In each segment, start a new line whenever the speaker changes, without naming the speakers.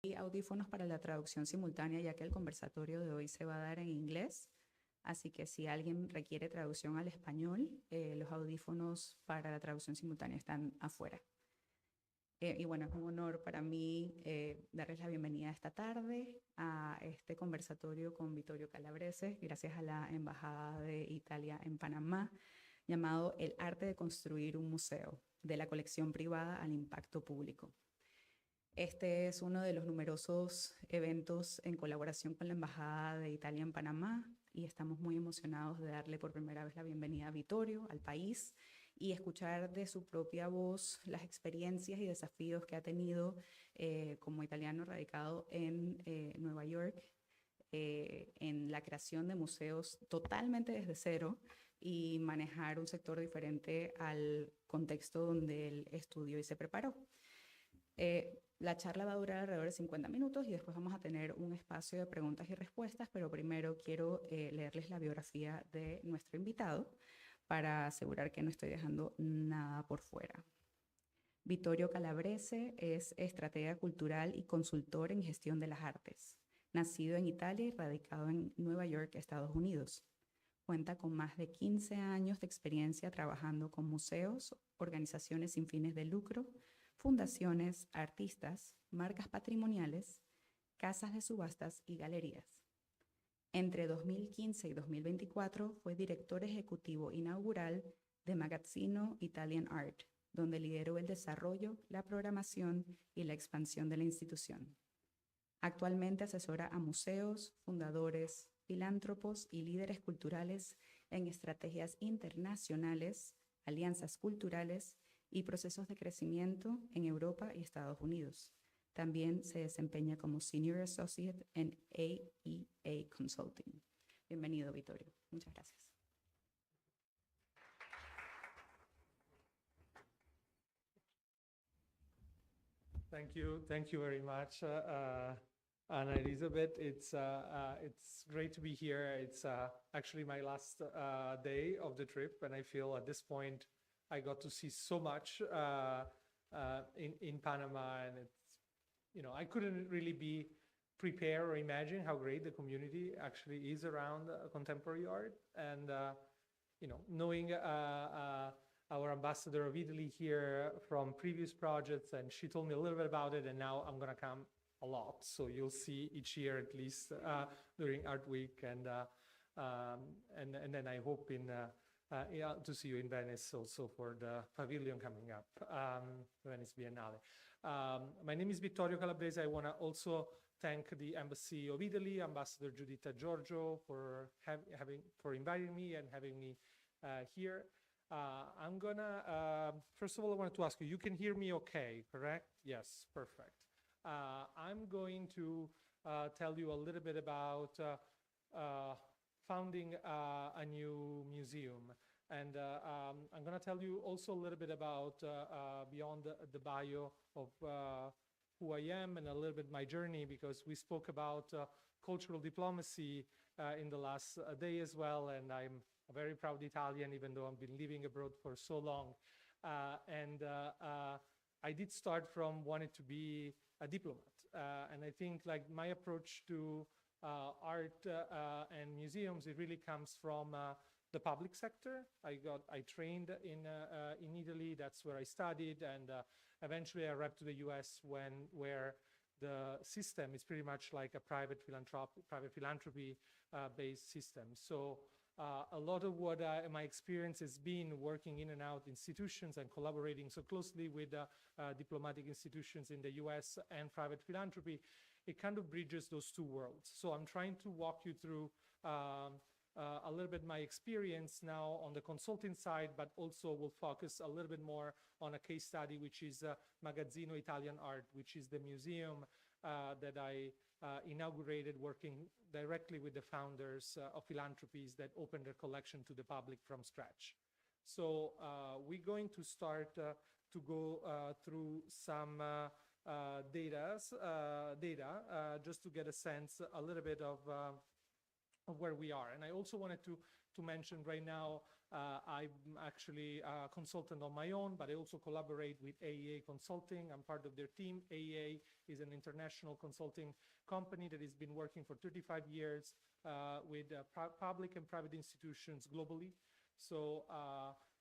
y audífonos para la traducción simultánea, ya que el conversatorio de hoy se va a dar en inglés. Así que si alguien requiere traducción al español, los audífonos para la traducción simultánea están afuera. Y bueno, es un honor para mí darles la bienvenida esta tarde a este conversatorio con Vittorio Calabrese, gracias a la Embajada de Italia en Panamá, llamado El arte de construir un museo, de la colección privada al impacto público. Este es uno de los numerosos eventos en colaboración con la Embajada de Italia en Panamá y estamos muy emocionados de darle por primera vez la bienvenida a Vittorio, al país, y escuchar de su propia voz las experiencias y desafíos que ha tenido como italiano radicado en Nueva York, en la creación de museos totalmente desde cero y manejar un sector diferente al contexto donde él estudió y se preparó. La charla va a durar alrededor de 50 minutos y después vamos a tener un espacio de preguntas y respuestas, pero primero quiero leerles la biografía de nuestro invitado para asegurar que no estoy dejando nada por fuera. Vittorio Calabrese es estratega cultural y consultor en gestión de las artes. Nacido en Italia y radicado en Nueva York, Estados Unidos. Cuenta con más de 15 años de experiencia trabajando con museos, organizaciones sin fines de lucro, fundaciones, artistas, marcas patrimoniales, casas de subastas y galerías. Entre 2015 y 2024 fue director ejecutivo inaugural de Magazzino Italian Art, donde lideró el desarrollo, la programación y la expansión de la institución. Actualmente asesora a museos, fundadores, filántropos y líderes culturales en estrategias internacionales, alianzas culturales y procesos de crecimiento en Europa y Estados Unidos. También se desempeña como Senior Associate en AEA Consulting. Bienvenido, Vittorio. Muchas gracias.
Thank you very much, Anna Elizabeth. It's great to be here. It's actually my last day of the trip, and I feel at this point I got to see so much in Panama, and it's, you know, I couldn't really be prepare or imagine how great the community actually is around contemporary art, and you know, knowing our ambassador of Italy here from previous projects, and she told me a little bit about it, and now I'm gonna come a lot, so you'll see each year at least during Art Week, and then I hope yeah, to see you in Venice also for the pavilion coming up, Venice Biennale. My name is Vittorio Calabrese. I want to also thank the Embassy of Italy, Ambassador Giuditta Giorgio, for inviting me and having me here. I'm gonna, first of all, I wanted to ask you, you can hear me okay, correct? Yes, perfect. I'm going to tell you a little bit about founding a new museum. And I'm gonna tell you also a little bit about, beyond the bio of who I am and a little bit my journey, because we spoke about cultural diplomacy in the last day as well, and I'm a very proud Italian, even though I've been living abroad for so long. I did start from wanting to be a diplomat. And I think like my approach to art and museums, it really comes from the public sector. I trained in Italy, that's where I studied, and eventually I arrived to the US where the system is pretty much like a private philanthropy based system. So a lot of what my experience has been working in and out institutions and collaborating so closely with diplomatic institutions in the US and private philanthropy, it kind of bridges those two worlds. So I'm trying to walk you through a little bit my experience now on the consulting side, but also will focus a little bit more on a case study, which is Magazzino Italian Art, which is the museum that I inaugurated working directly with the founders of philanthropies that opened their collection to the public from scratch. So we're going to start to go through some data just to get a sense a little bit of where we are. And I also wanted to mention right now, I'm actually a consultant on my own, but I also collaborate with AEA Consulting. I'm part of their team. AEA is an international consulting company that has been working for 35 years with public and private institutions globally. So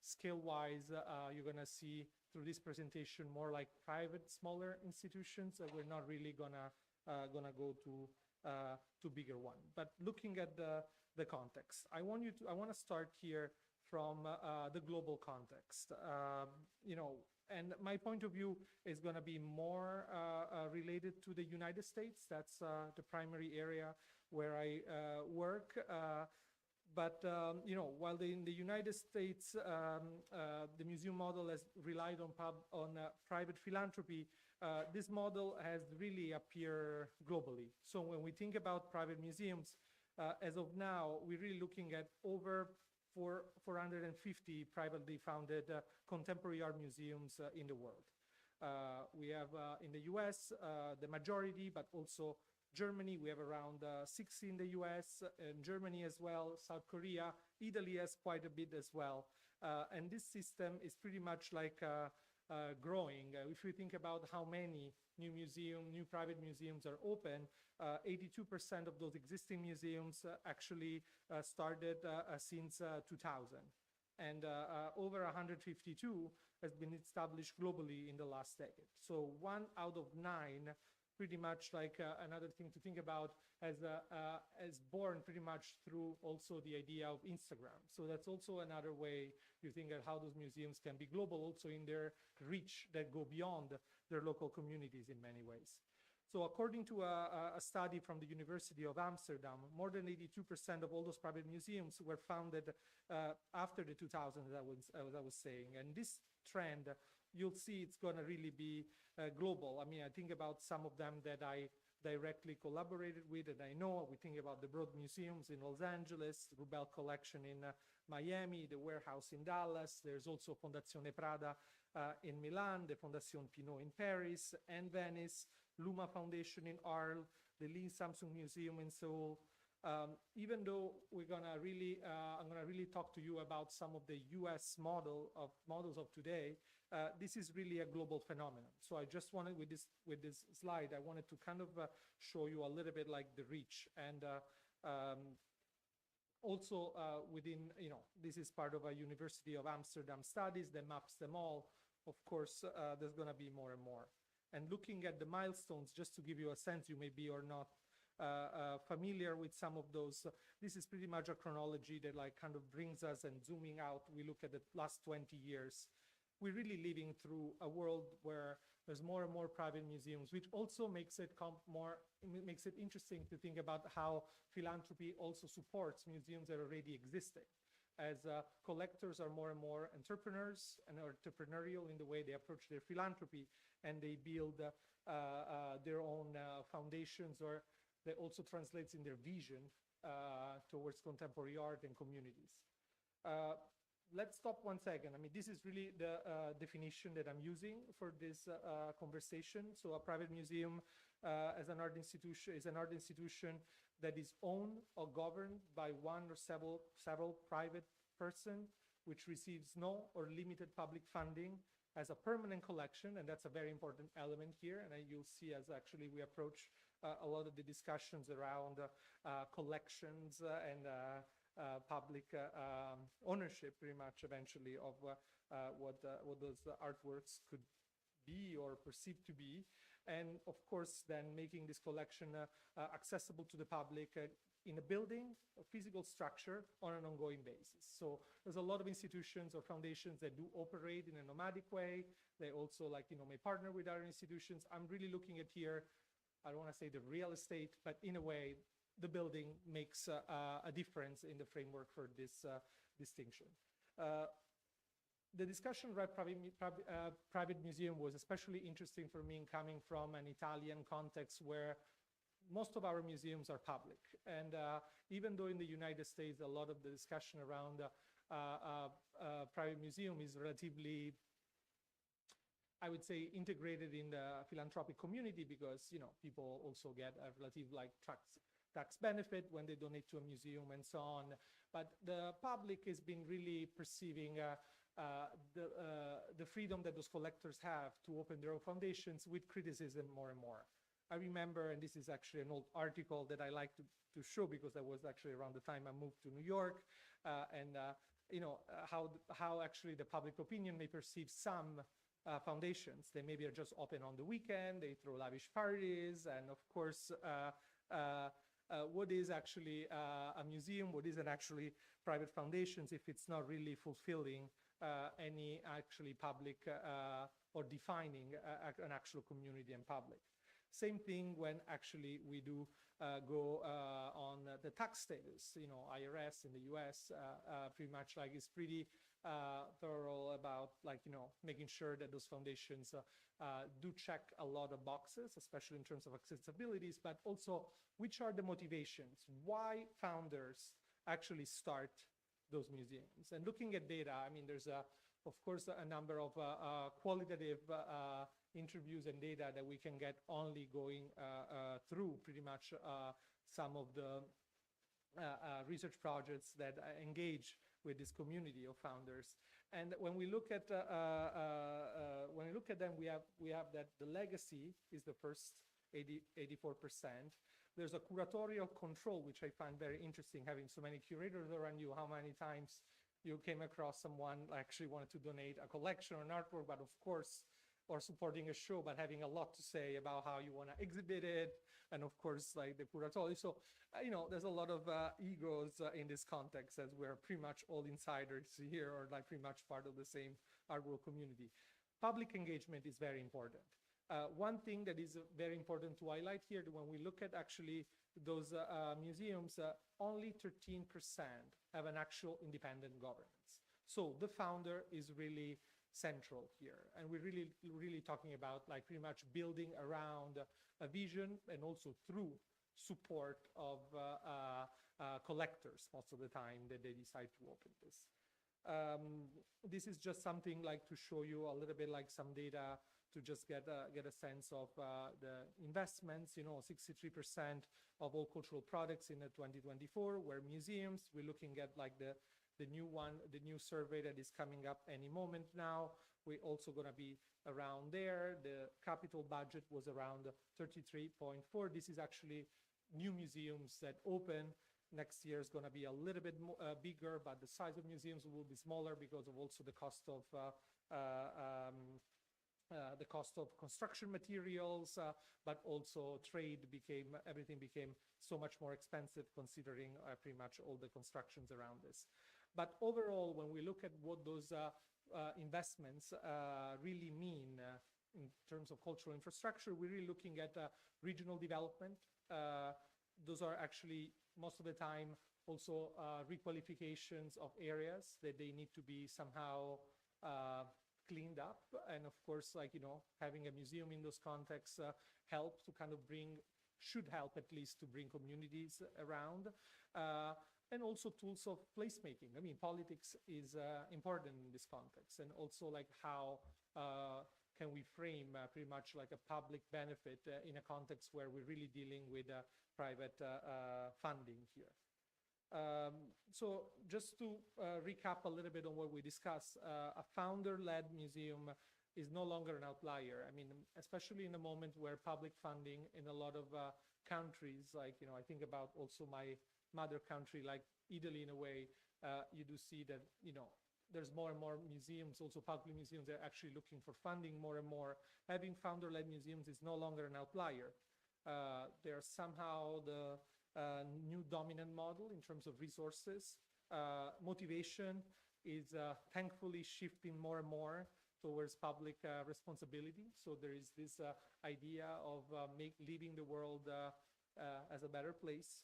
scale-wise, you're going to see through this presentation more like private, smaller institutions. We're not really gonna go to bigger one. But looking at the context, I want to start here from the global context. And my point of view is going to be more related to the United States. That's the primary area where I work. But while in the United States, the museum model has relied on private philanthropy, this model has really appeared globally. So when we think about private museums, as of now, we're really looking at over 450 privately founded contemporary art museums in the world. We have in the US, the majority, but also Germany, we have around 60 in the US, and Germany as well, South Korea, Italy has quite a bit as well. And this system is pretty much like growing. If we think about how many new private museums are open, 82% of those existing museums actually started since 2000. And over 152 has been established globally in the last decade. So 1 out of 9, pretty much like another thing to think about, as born pretty much through also the idea of Instagram. So that's also another way you think of how those museums can be global, also in their reach that go beyond their local communities in many ways. So according to a study from the University of Amsterdam, more than 82% of all those private museums were founded after the 2000s, as I was saying. And this trend, you'll see it's going to really be global. I mean, I think about some of them that I directly collaborated with, and I know we think about the Broad Museums in Los Angeles, Rubel Collection in Miami, the Warehouse in Dallas. There's also Fondazione Prada in Milan, the Fondation Pinault in Paris and Venice, Luma Foundation in Arles, the Lee Samsung Museum in Seoul. Even though I'm gonna really talk to you about some of the U.S. models of today, this is really a global phenomenon. So I just wanted, with this slide, I wanted to kind of show you a little bit like the reach. And also within, this is part of a University of Amsterdam studies that maps them all. Of course, there's gonna be more and more. And looking at the milestones, just to give you a sense, you may be or not familiar with some of those. This is pretty much a chronology that like kind of brings us, and zooming out, we look at the last 20 years. We're really living through a world where there's more and more private museums, which also makes it interesting to think about how philanthropy also supports museums that are already existing. As collectors are more and more entrepreneurs and entrepreneurial in the way they approach their philanthropy, and they build their own foundations, or that also translates in their vision towards contemporary art and communities. Let's stop 1 second. I mean, this is really the definition that I'm using for this conversation. So a private museum as an art institution is an art institution that is owned or governed by one or several private person, which receives no or limited public funding, as a permanent collection, and that's a very important element here. And you'll see as actually we approach a lot of the discussions around collections and public ownership, pretty much eventually, of what those artworks could be or perceived to be. And of course, then making this collection accessible to the public in a building, a physical structure, on an ongoing basis. So there's a lot of institutions or foundations that do operate in a nomadic way. They also may partner with other institutions. I'm really looking at here, I don't want to say the real estate, but in a way, the building makes a difference in the framework for this distinction. The discussion around private museum was especially interesting for me, coming from an Italian context where most of our museums are public. And even though in the United States, a lot of the discussion around private museum is relatively, I would say, integrated in the philanthropic community, because people also get a relative tax benefit when they donate to a museum and so on. But the public has been really perceiving the freedom that those collectors have to open their own foundations with criticism more and more. I remember, and this is actually an old article that I like to show because that was actually around the time I moved to New York, how actually the public opinion may perceive some foundations. They maybe are just open on the weekend, they throw lavish parties, and of course, what is actually a museum, what isn't actually private foundations if it's not really fulfilling any actually public or defining an actual community and public. Same thing when actually we do go on the tax status. IRS in the US pretty much like is pretty thorough about making sure that those foundations do check a lot of boxes, especially in terms of accessibilities, but also which are the motivations, why founders actually start those museums. And looking at data, I mean, there's of course a number of qualitative interviews and data that we can get only going through pretty much some of the research projects that engage with this community of founders. And when we look at them, we have that the legacy is the first 84%. There's a curatorial control, which I find very interesting, having so many curators around you, how many times you came across someone actually wanted to donate a collection or an artwork, but of course, or supporting a show, but having a lot to say about how you want to exhibit it, and of course, like the curatorial. So, there's a lot of egos in this context, as we're pretty much all insiders here, or like pretty much part of the same art world community. Public engagement is very important. One thing that is very important to highlight here, when we look at actually those museums, only 13% have an actual independent governance. So the founder is really central here. And we're really talking about like pretty much building around a vision and also through support of collectors most of the time that they decide to open this. This is just something like to show you a little bit like some data to just get a sense of the investments. 63% of all cultural products in 2024 were museums. We're looking at like the new survey that is coming up any moment now. We're also going to be around there. The capital budget was around 33.4. This is actually new museums that open. Next year is going to be a little bit bigger, but the size of museums will be smaller because of also the cost of construction materials, but also everything became so much more expensive considering pretty much all the constructions around this. But overall, when we look at what those investments really mean in terms of cultural infrastructure, we're really looking at regional development. Those are actually most of the time also requalifications of areas that they need to be somehow cleaned up. And of course, having a museum in those contexts should help at least to bring communities around. And also tools of placemaking. I mean, politics is important in this context. And also like how can we frame pretty much like a public benefit in a context where we're really dealing with private funding here. So just to recap a little bit on what we discussed, a founder-led museum is no longer an outlier. I mean, especially in a moment where public funding in a lot of countries, like, I think about also my mother country, like Italy in a way, you do see that, there's more and more museums, also public museums, they're actually looking for funding more and more. Having founder-led museums is no longer an outlier. They're somehow the new dominant model in terms of resources. Motivation is thankfully shifting more and more towards public responsibility. So there is this idea of leaving the world as a better place.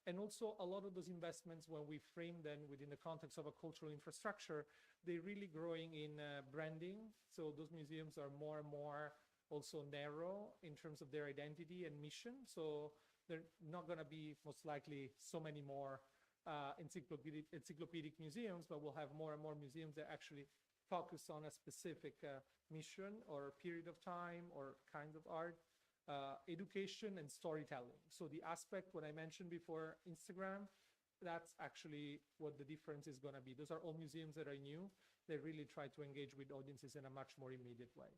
And also a lot of those investments, when we frame them within the context of a cultural infrastructure, they're really growing in branding. So those museums are more and more also narrow in terms of their identity and mission. So they're not going to be most likely so many more encyclopedic museums, but we'll have more and more museums that actually focus on a specific mission or period of time or kind of art. Education and storytelling. So the aspect, what I mentioned before, Instagram, that's actually what the difference is going to be. Those are all museums that are new. They really try to engage with audiences in a much more immediate way.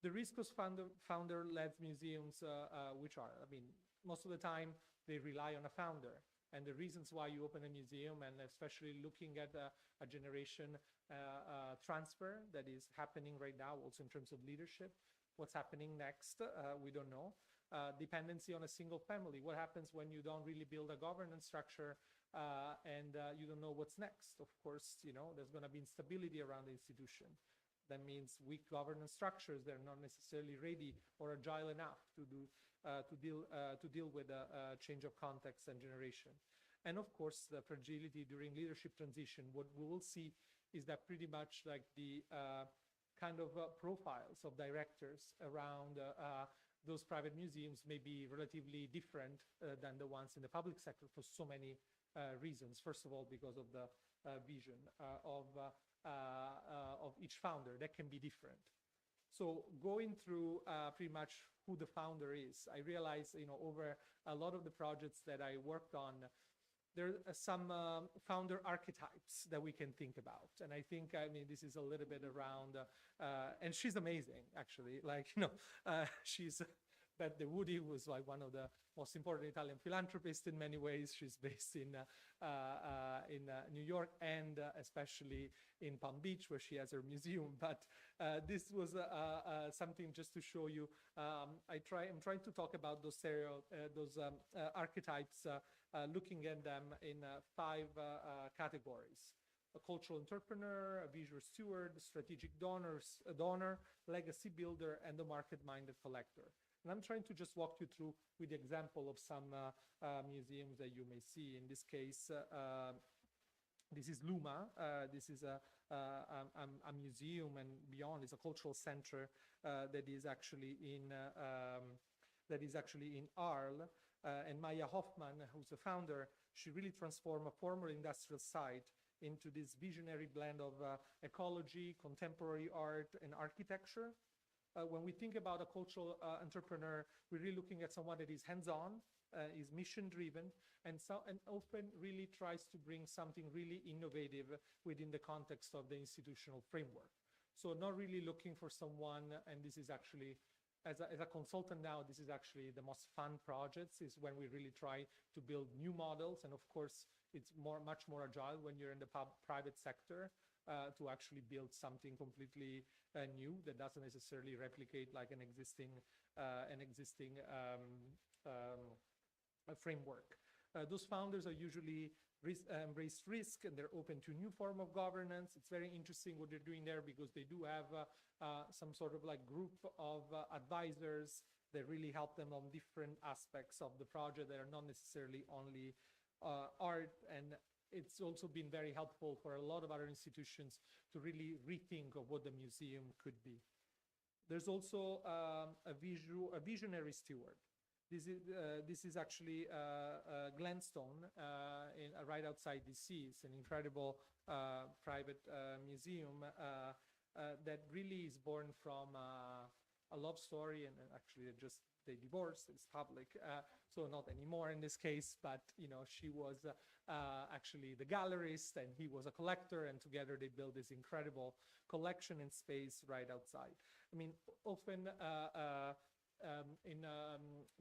The risk of founder-led museums, which are, I mean, most of the time they rely on a founder. And the reasons why you open a museum, and especially looking at a generation transfer that is happening right now, also in terms of leadership, what's happening next, we don't know. Dependency on a single family. What happens when you don't really build a governance structure and you don't know what's next? Of course, you know, there's going to be instability around the institution. That means weak governance structures. They're not necessarily ready or agile enough to deal with a change of context and generation. And of course, the fragility during leadership transition. What we will see is that pretty much like the kind of profiles of directors around those private museums may be relatively different than the ones in the public sector for so many reasons. First of all, because of the vision of each founder that can be different. So going through pretty much who the founder is, I realized, you know, over a lot of the projects that I worked on, there are some founder archetypes that we can think about. And I think, I mean, this is a little bit around, and she's amazing, actually. Like, you know, she's, Bette Woody was like one of the most important Italian philanthropists in many ways. She's based in New York and especially in Palm Beach, where she has her museum. But this was something just to show you. I'm trying to talk about those archetypes, looking at them in 5 categories: a cultural entrepreneur, a visual steward, a strategic donor, legacy builder, and the market-minded collector. And I'm trying to just walk you through with the example of some museums that you may see. In this case, this is Luma. This is a museum and beyond. It's a cultural center that is actually in Arles. And Maya Hoffman, who's the founder, she really transformed a former industrial site into this visionary blend of ecology, contemporary art, and architecture. When we think about a cultural entrepreneur, we're really looking at someone that is hands-on, is mission-driven, and often really tries to bring something really innovative within the context of the institutional framework. So not really looking for someone, and this is actually, as a consultant now, this is actually the most fun projects, is when we really try to build new models. And of course, it's much more agile when you're in the private sector. To actually build something completely new that doesn't necessarily replicate like an existing framework. Those founders are usually embrace risk, and they're open to new form of governance. It's very interesting what they're doing there, because they do have some sort of like group of advisors that really help them on different aspects of the project that are not necessarily only art. And it's also been very helpful for a lot of other institutions to really rethink of what the museum could be. There's also a visionary steward. This is actually Glenstone right outside DC. It's an incredible private museum that really is born from a love story, and actually they divorced. It's public, so not anymore in this case, but you know, she was actually the gallerist and he was a collector, and together they built this incredible collection and space right outside. I mean, often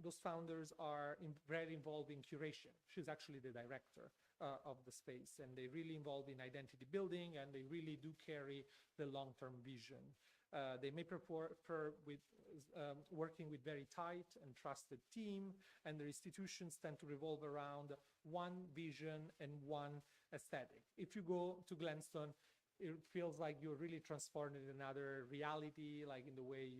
those founders are very involved in curation. She's actually the director of the space, and they really involved in identity building, and they really do carry the long-term vision. They may prefer with working with very tight and trusted team, and their institutions tend to revolve around one vision and one aesthetic. If you go to Glenstone, it feels like you're really transported in another reality, like in the way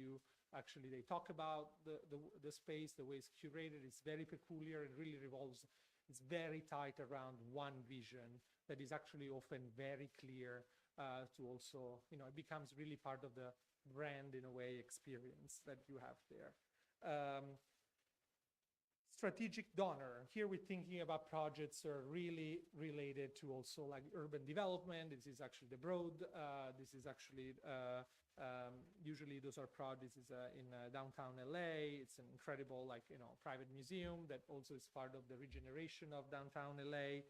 they talk about the space, the way it's curated. It's very peculiar. It really revolves, it's very tight around one vision that is actually often very clear to also, you know, it becomes really part of the brand, in a way, experience that you have there. Strategic donor. Here we're thinking about projects that are really related to also like urban development. This is actually the Broad. This is actually, usually those are projects in downtown LA. It's an incredible, like, you know, private museum that also is part of the regeneration of downtown LA.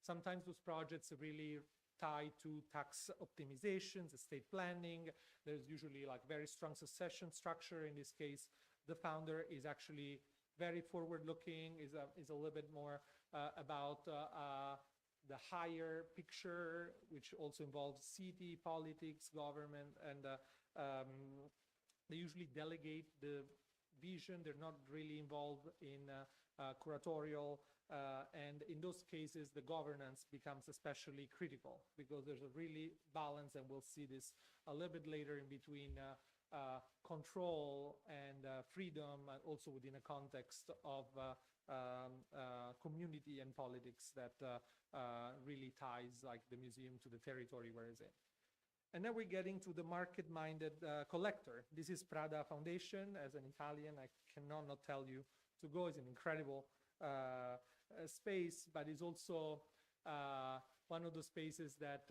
Sometimes those projects are really tied to tax optimizations, estate planning. There's usually like very strong succession structure. In this case, the founder is actually very forward-looking, is a little bit more about the higher picture, which also involves city, politics, government, and they usually delegate the vision. They're not really involved in curatorial, and in those cases, the governance becomes especially critical because there's a really balance, and we'll see this a little bit later, in between control and freedom, and also within a context of community and politics that really ties like the museum to the territory where it's in. And then we're getting to the market-minded collector. This is Prada Foundation. As an Italian, I cannot not tell you to go. It's an incredible space, but it's also one of those spaces that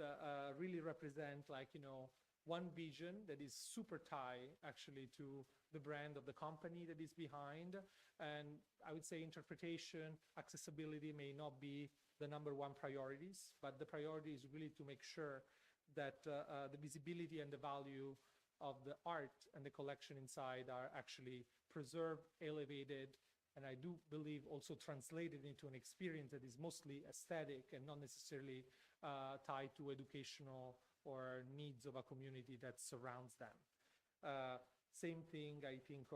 really represent, like, you know, one vision that is super tied actually to the brand of the company that is behind. And I would say interpretation, accessibility may not be the #1 priorities, but the priority is really to make sure that the visibility and the value of the art and the collection inside are actually preserved, elevated, and I do believe also translated into an experience that is mostly aesthetic and not necessarily tied to educational or needs of a community that surrounds them. Same thing, I think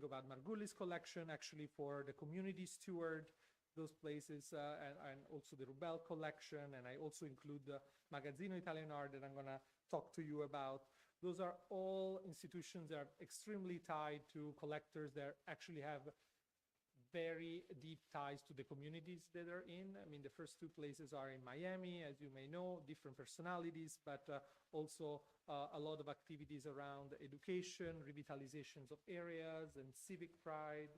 about Margulies collection actually for the community steward, those places, and also the Rubel collection, and I also include the Magazzino Italian Art that I'm going to talk to you about. Those are all institutions that are extremely tied to collectors that actually have very deep ties to the communities that they're in. I mean, the first two places are in Miami, as you may know, different personalities, but also a lot of activities around education, revitalizations of areas, and civic pride.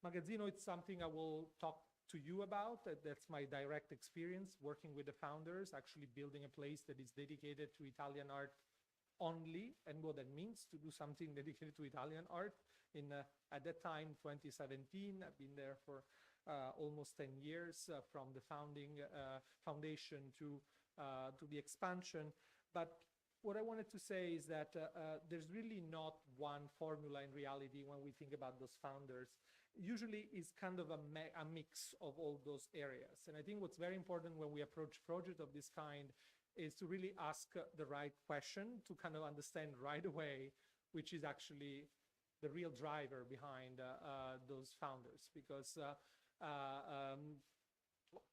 Magazzino, it's something I will talk to you about. That's my direct experience working with the founders, actually building a place that is dedicated to Italian art only, and what that means to do something dedicated to Italian art. At that time, 2017, I've been there for almost 10 years, from the foundation to the expansion. But what I wanted to say is that there's really not one formula in reality when we think about those founders. Usually it's kind of a mix of all those areas. And I think what's very important when we approach projects of this kind is to really ask the right question to kind of understand right away which is actually the real driver behind those founders. Because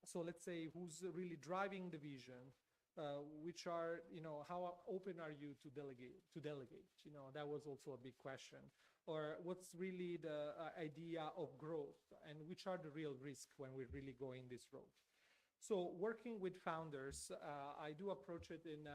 so let's say who's really driving the vision, which are, you know, how open are you to delegate? You know, that was also a big question. Or what's really the idea of growth, and which are the real risks when we're really going this road? So working with founders, I do approach it in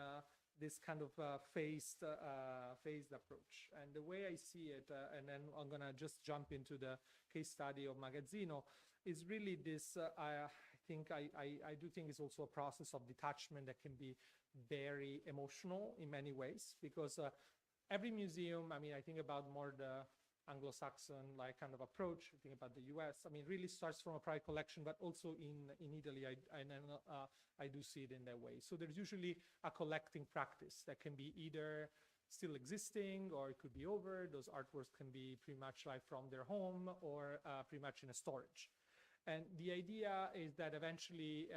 this kind of phased approach. And the way I see it, and then I'm gonna just jump into the case study of Magazzino, is really this, I do think it's also a process of detachment that can be very emotional in many ways, because every museum, I mean, I think about more the Anglo-Saxon like kind of approach, I think about the US, I mean, really starts from a private collection, but also in Italy, I do see it in that way. So there's usually a collecting practice that can be either still existing, or it could be over. Those artworks can be pretty much like from their home, or pretty much in a storage. And the idea is that eventually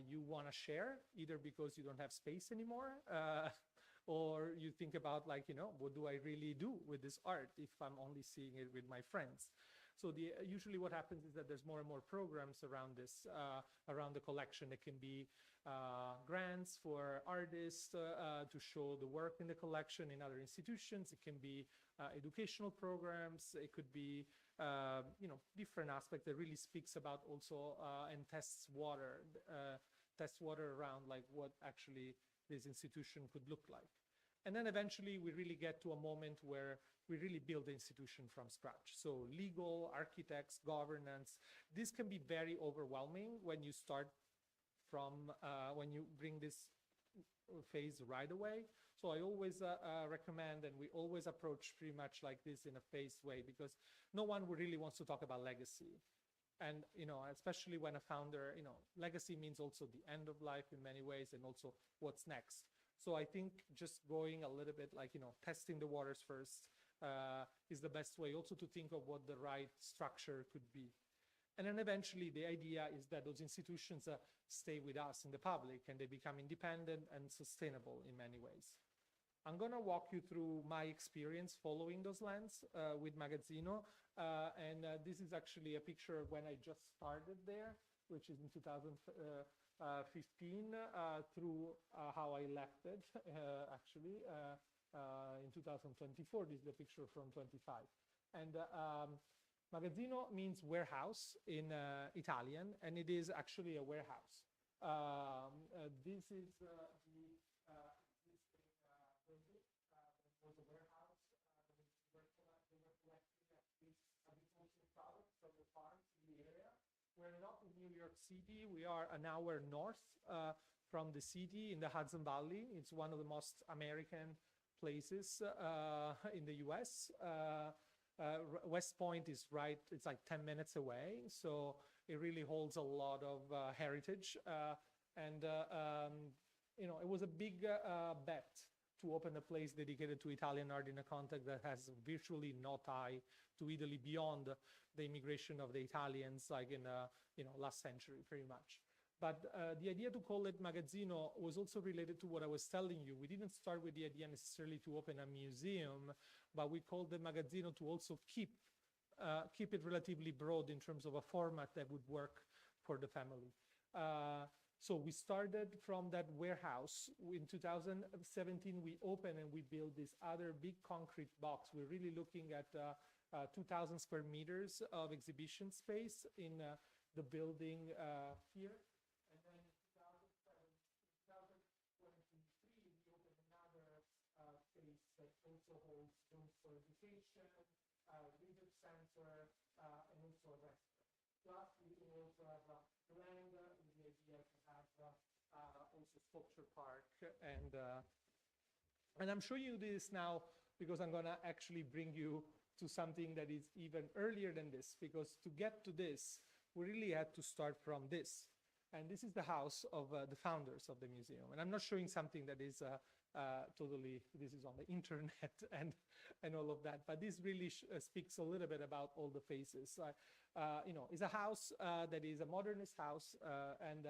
you want to share, either because you don't have space anymore, or you think about, like, you know, what do I really do with this art if I'm only seeing it with my friends? So usually what happens is that there's more and more programs around this, around the collection. It can be grants for artists to show the work in the collection in other institutions. It can be educational programs. It could be, you know, different aspects that really speaks about also and tests water around, like, what actually this institution could look like. And then eventually we really get to a moment where we really build the institution from scratch. So legal, architects, governance, this can be very overwhelming when you start from, when you bring this phase right away. So I always recommend, and we always approach pretty much like this in a phased way, because no one really wants to talk about legacy. And, especially when a founder, legacy means also the end of life in many ways and also what's next. So I think just going a little bit like, testing the waters first is the best way also to think of what the right structure could be. And then eventually the idea is that those institutions stay with us in the public and they become independent and sustainable in many ways. I'm going to walk you through my experience following those lines with Magazzino. And this is actually a picture of when I just started there, which is in 2015, through how I left it, actually, in 2024. This is a picture from 25. And Magazzino means warehouse in Italian, and it is actually a warehouse. This is the existing building. It was a warehouse. They were collecting agricultural products from the farms in the area. We're not in New York City. We are an hour north from the city in the Hudson Valley. It's one of the most American places in the US. West Point is right, it's like 10 minutes away. So it really holds a lot of heritage. It was a big bet to open a place dedicated to Italian art in a context that has virtually no tie to Italy beyond the immigration of the Italians, like in last century, pretty much. But the idea to call it Magazzino was also related to what I was telling you. We didn't start with the idea necessarily to open a museum, but we called the Magazzino to also keep it relatively broad in terms of a format that would work for the family. So we started from that warehouse. In 2017, we opened and we built this other big concrete box. We're really looking at 2,000 square meters of exhibition space in the building here. And then in 2023, we opened another space that also holds rooms for education, research center, and also a restaurant. Plus, we also have land with the idea to have also sculpture park. And I'm showing you this now because I'm going to actually bring you to something that is even earlier than this, because to get to this, we really had to start from this. And this is the house of the founders of the museum. And I'm not showing something that is this is on the internet and all of that. But this really speaks a little bit about all the faces. It's a house that is a modernist house and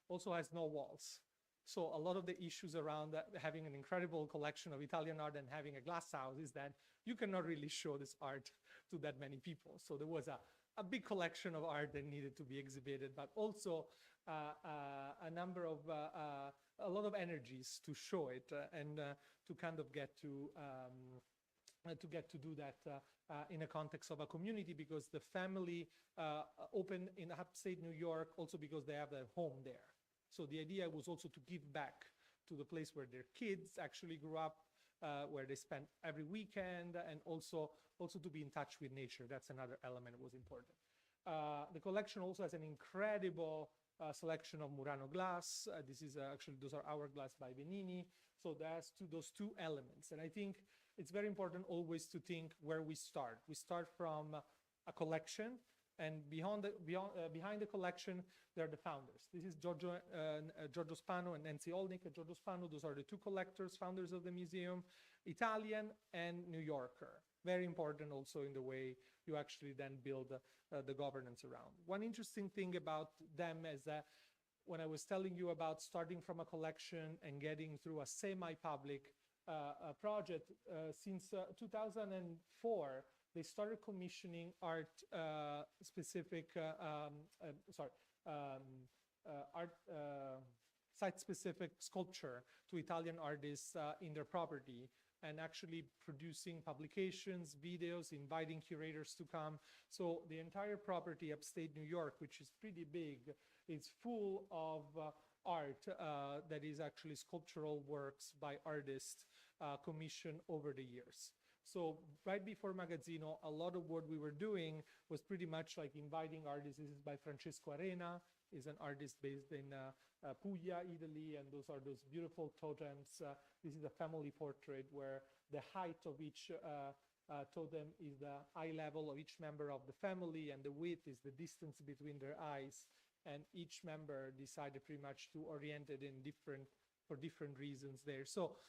also has no walls. So a lot of the issues around having an incredible collection of Italian art and having a glass house is that you cannot really show this art to that many people. So there was a big collection of art that needed to be exhibited, but also a number of a lot of energies to show it and to kind of get to do that in a context of a community, because the family opened in upstate New York also because they have their home there. So the idea was also to give back to the place where their kids actually grew up, where they spent every weekend, and also to be in touch with nature. That's another element that was important. The collection also has an incredible selection of Murano glass. This is actually, those are hourglass by Benini. So that's those two elements. And I think it's very important always to think where we start. We start from a collection, and behind the collection, there are the founders. This is Giorgio Spano and Nancy Olnick. Giorgio Spano, those are the two collectors, founders of the museum, Italian and New Yorker. Very important also in the way you actually then build the governance around. One interesting thing about them is that when I was telling you about starting from a collection and getting through a semi-public project, since 2004, they started commissioning site-specific sculpture to Italian artists in their property, and actually producing publications, videos, inviting curators to come. So the entire property upstate New York, which is pretty big, is full of art that is actually sculptural works by artists commissioned over the years. So right before Magazzino, a lot of what we were doing was pretty much like inviting artists. This is by Francesco Arena, is an artist based in Puglia, Italy, and those are those beautiful totems. This is a family portrait where the height of each totem is the eye level of each member of the family, and the width is the distance between their eyes. And each member decided pretty much to orient it for different reasons there. So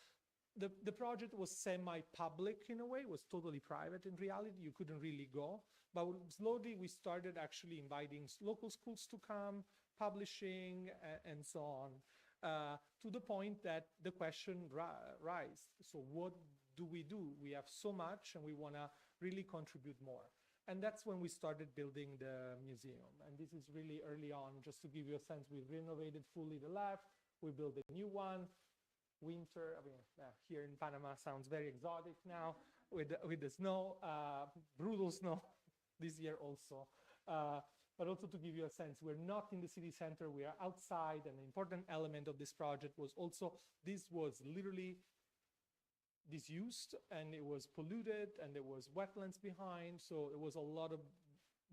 the project was semi-public in a way. It was totally private in reality. You couldn't really go. But slowly we started actually inviting local schools to come, publishing, and so on, to the point that the question rise. So what do? We have so much and we want to really contribute more. And that's when we started building the museum. And this is really early on, just to give you a sense. We renovated fully the lab. We built a new one. Winter, here in Panama sounds very exotic now with the snow, brutal snow this year also. But also to give you a sense, we're not in the city center, we are outside. And an important element of this project was also, this was literally disused and it was polluted and there was wetlands behind. So it was a lot of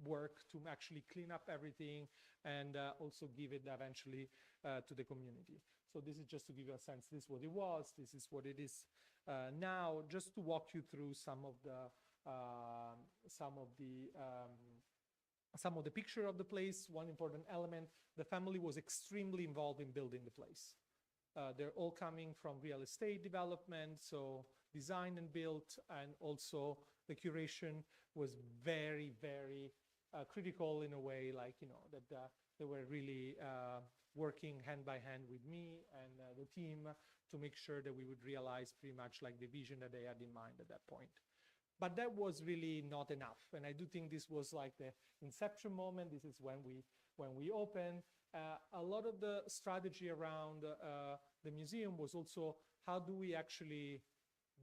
work to actually clean up everything and also give it eventually to the community. So this is just to give you a sense. This is what it was. This is what it is now. Just to walk you through some of the picture of the place. One important element: the family was extremely involved in building the place. They're all coming from real estate development, so design and built, and also the curation was very, very critical in a way, like, that they were really working hand by hand with me and the team to make sure that we would realize pretty much like the vision that they had in mind at that point. But that was really not enough. And I do think this was like the inception moment. This is when we opened. A lot of the strategy around the museum was also, how do we actually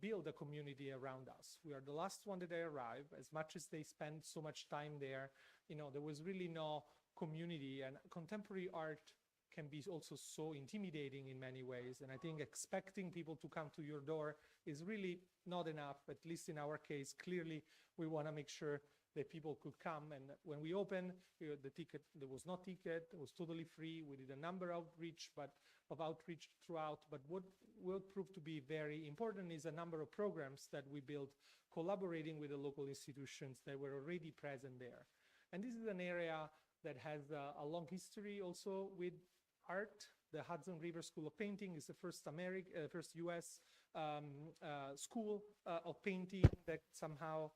build a community around us? We are the last one that they arrive. As much as they spend so much time there, there was really no community. And contemporary art can be also so intimidating in many ways. And I think expecting people to come to your door is really not enough. At least in our case, clearly we want to make sure that people could come. And when we opened, the ticket, there was no ticket, it was totally free. We did a number of outreach throughout. But what will prove to be very important is a number of programs that we built collaborating with the local institutions that were already present there. And this is an area that has a long history also with art. The Hudson River School of Painting is the first U.S. School of painting that somehow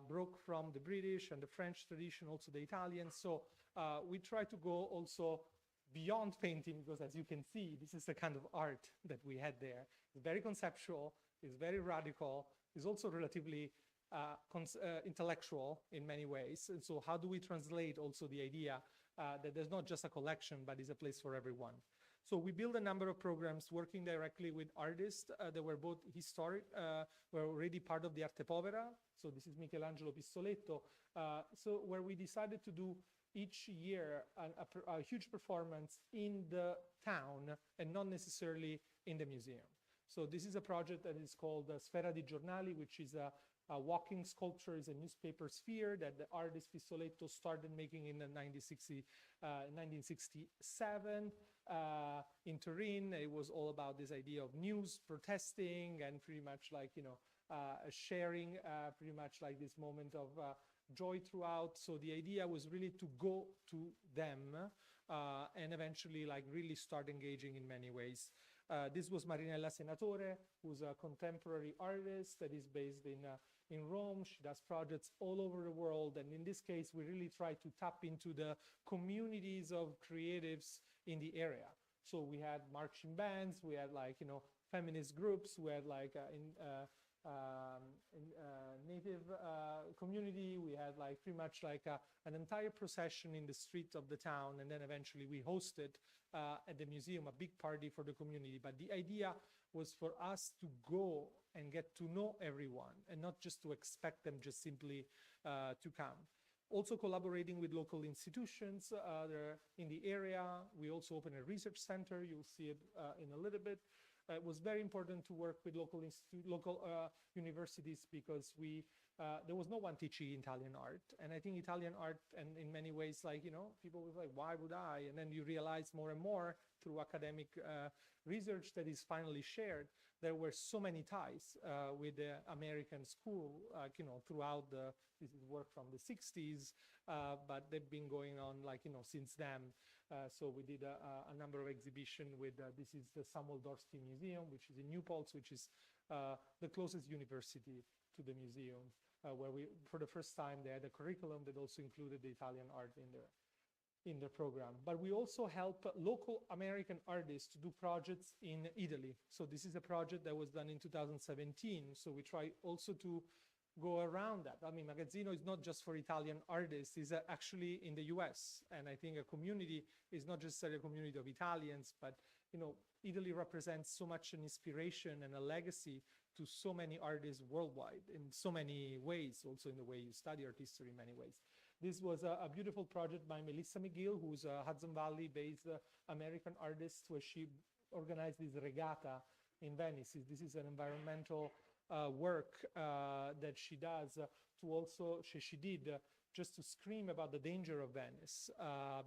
broke from the British and the French tradition, also the Italian. So we try to go also beyond painting, because as you can see, this is the kind of art that we had there. It's very conceptual, it's very radical, it's also relatively intellectual in many ways. And so how do we translate also the idea that there's not just a collection, but is a place for everyone? So we built a number of programs working directly with artists that were both historic, were already part of the Arte Povera. So this is Michelangelo Pistoletto. So where we decided to do each year a huge performance in the town and not necessarily in the museum. So this is a project that is called Sfera di Giornali, which is a walking sculpture, is a newspaper sphere that the artist Pistoletto started making in 1967 in Turin. It was all about this idea of news, protesting, and pretty much like, sharing pretty much like this moment of joy throughout. So the idea was really to go to them and eventually like really start engaging in many ways. This was Marinella Senatore, who's a contemporary artist that is based in Rome. She does projects all over the world. And in this case, we really try to tap into the communities of creatives in the area. So we had marching bands, we had like, feminist groups, we had like native community, we had like pretty much like an entire procession in the street of the town, and then eventually we hosted at the museum a big party for the community. But the idea was for us to go and get to know everyone and not just to expect them just simply to come. Also collaborating with local institutions in the area. We also opened a research center. You'll see it in a little bit. It was very important to work with local universities because there was no one teaching Italian art. And I think Italian art, and in many ways, like, people were like, why would I? And then you realize more and more through academic research that is finally shared there were so many ties with the American school, throughout this is work from the 60s, but they've been going on since then. So we did a number of exhibitions with, this is the Samuel Dorsey Museum, which is in New Paltz, which is the closest university to the museum, where we, for the first time, they had a curriculum that also included the Italian art in the program. But we also help local American artists to do projects in Italy. So this is a project that was done in 2017. So we try also to go around that. I mean, Magazzino is not just for Italian artists, it's actually in the US. And I think a community is not just a community of Italians, but Italy represents so much an inspiration and a legacy to so many artists worldwide in so many ways, also in the way you study art history in many ways. This was a beautiful project by Melissa McGill, who's a Hudson Valley-based American artist, where she organized this regatta in Venice. This is an environmental work that she does to also, she did just to scream about the danger of Venice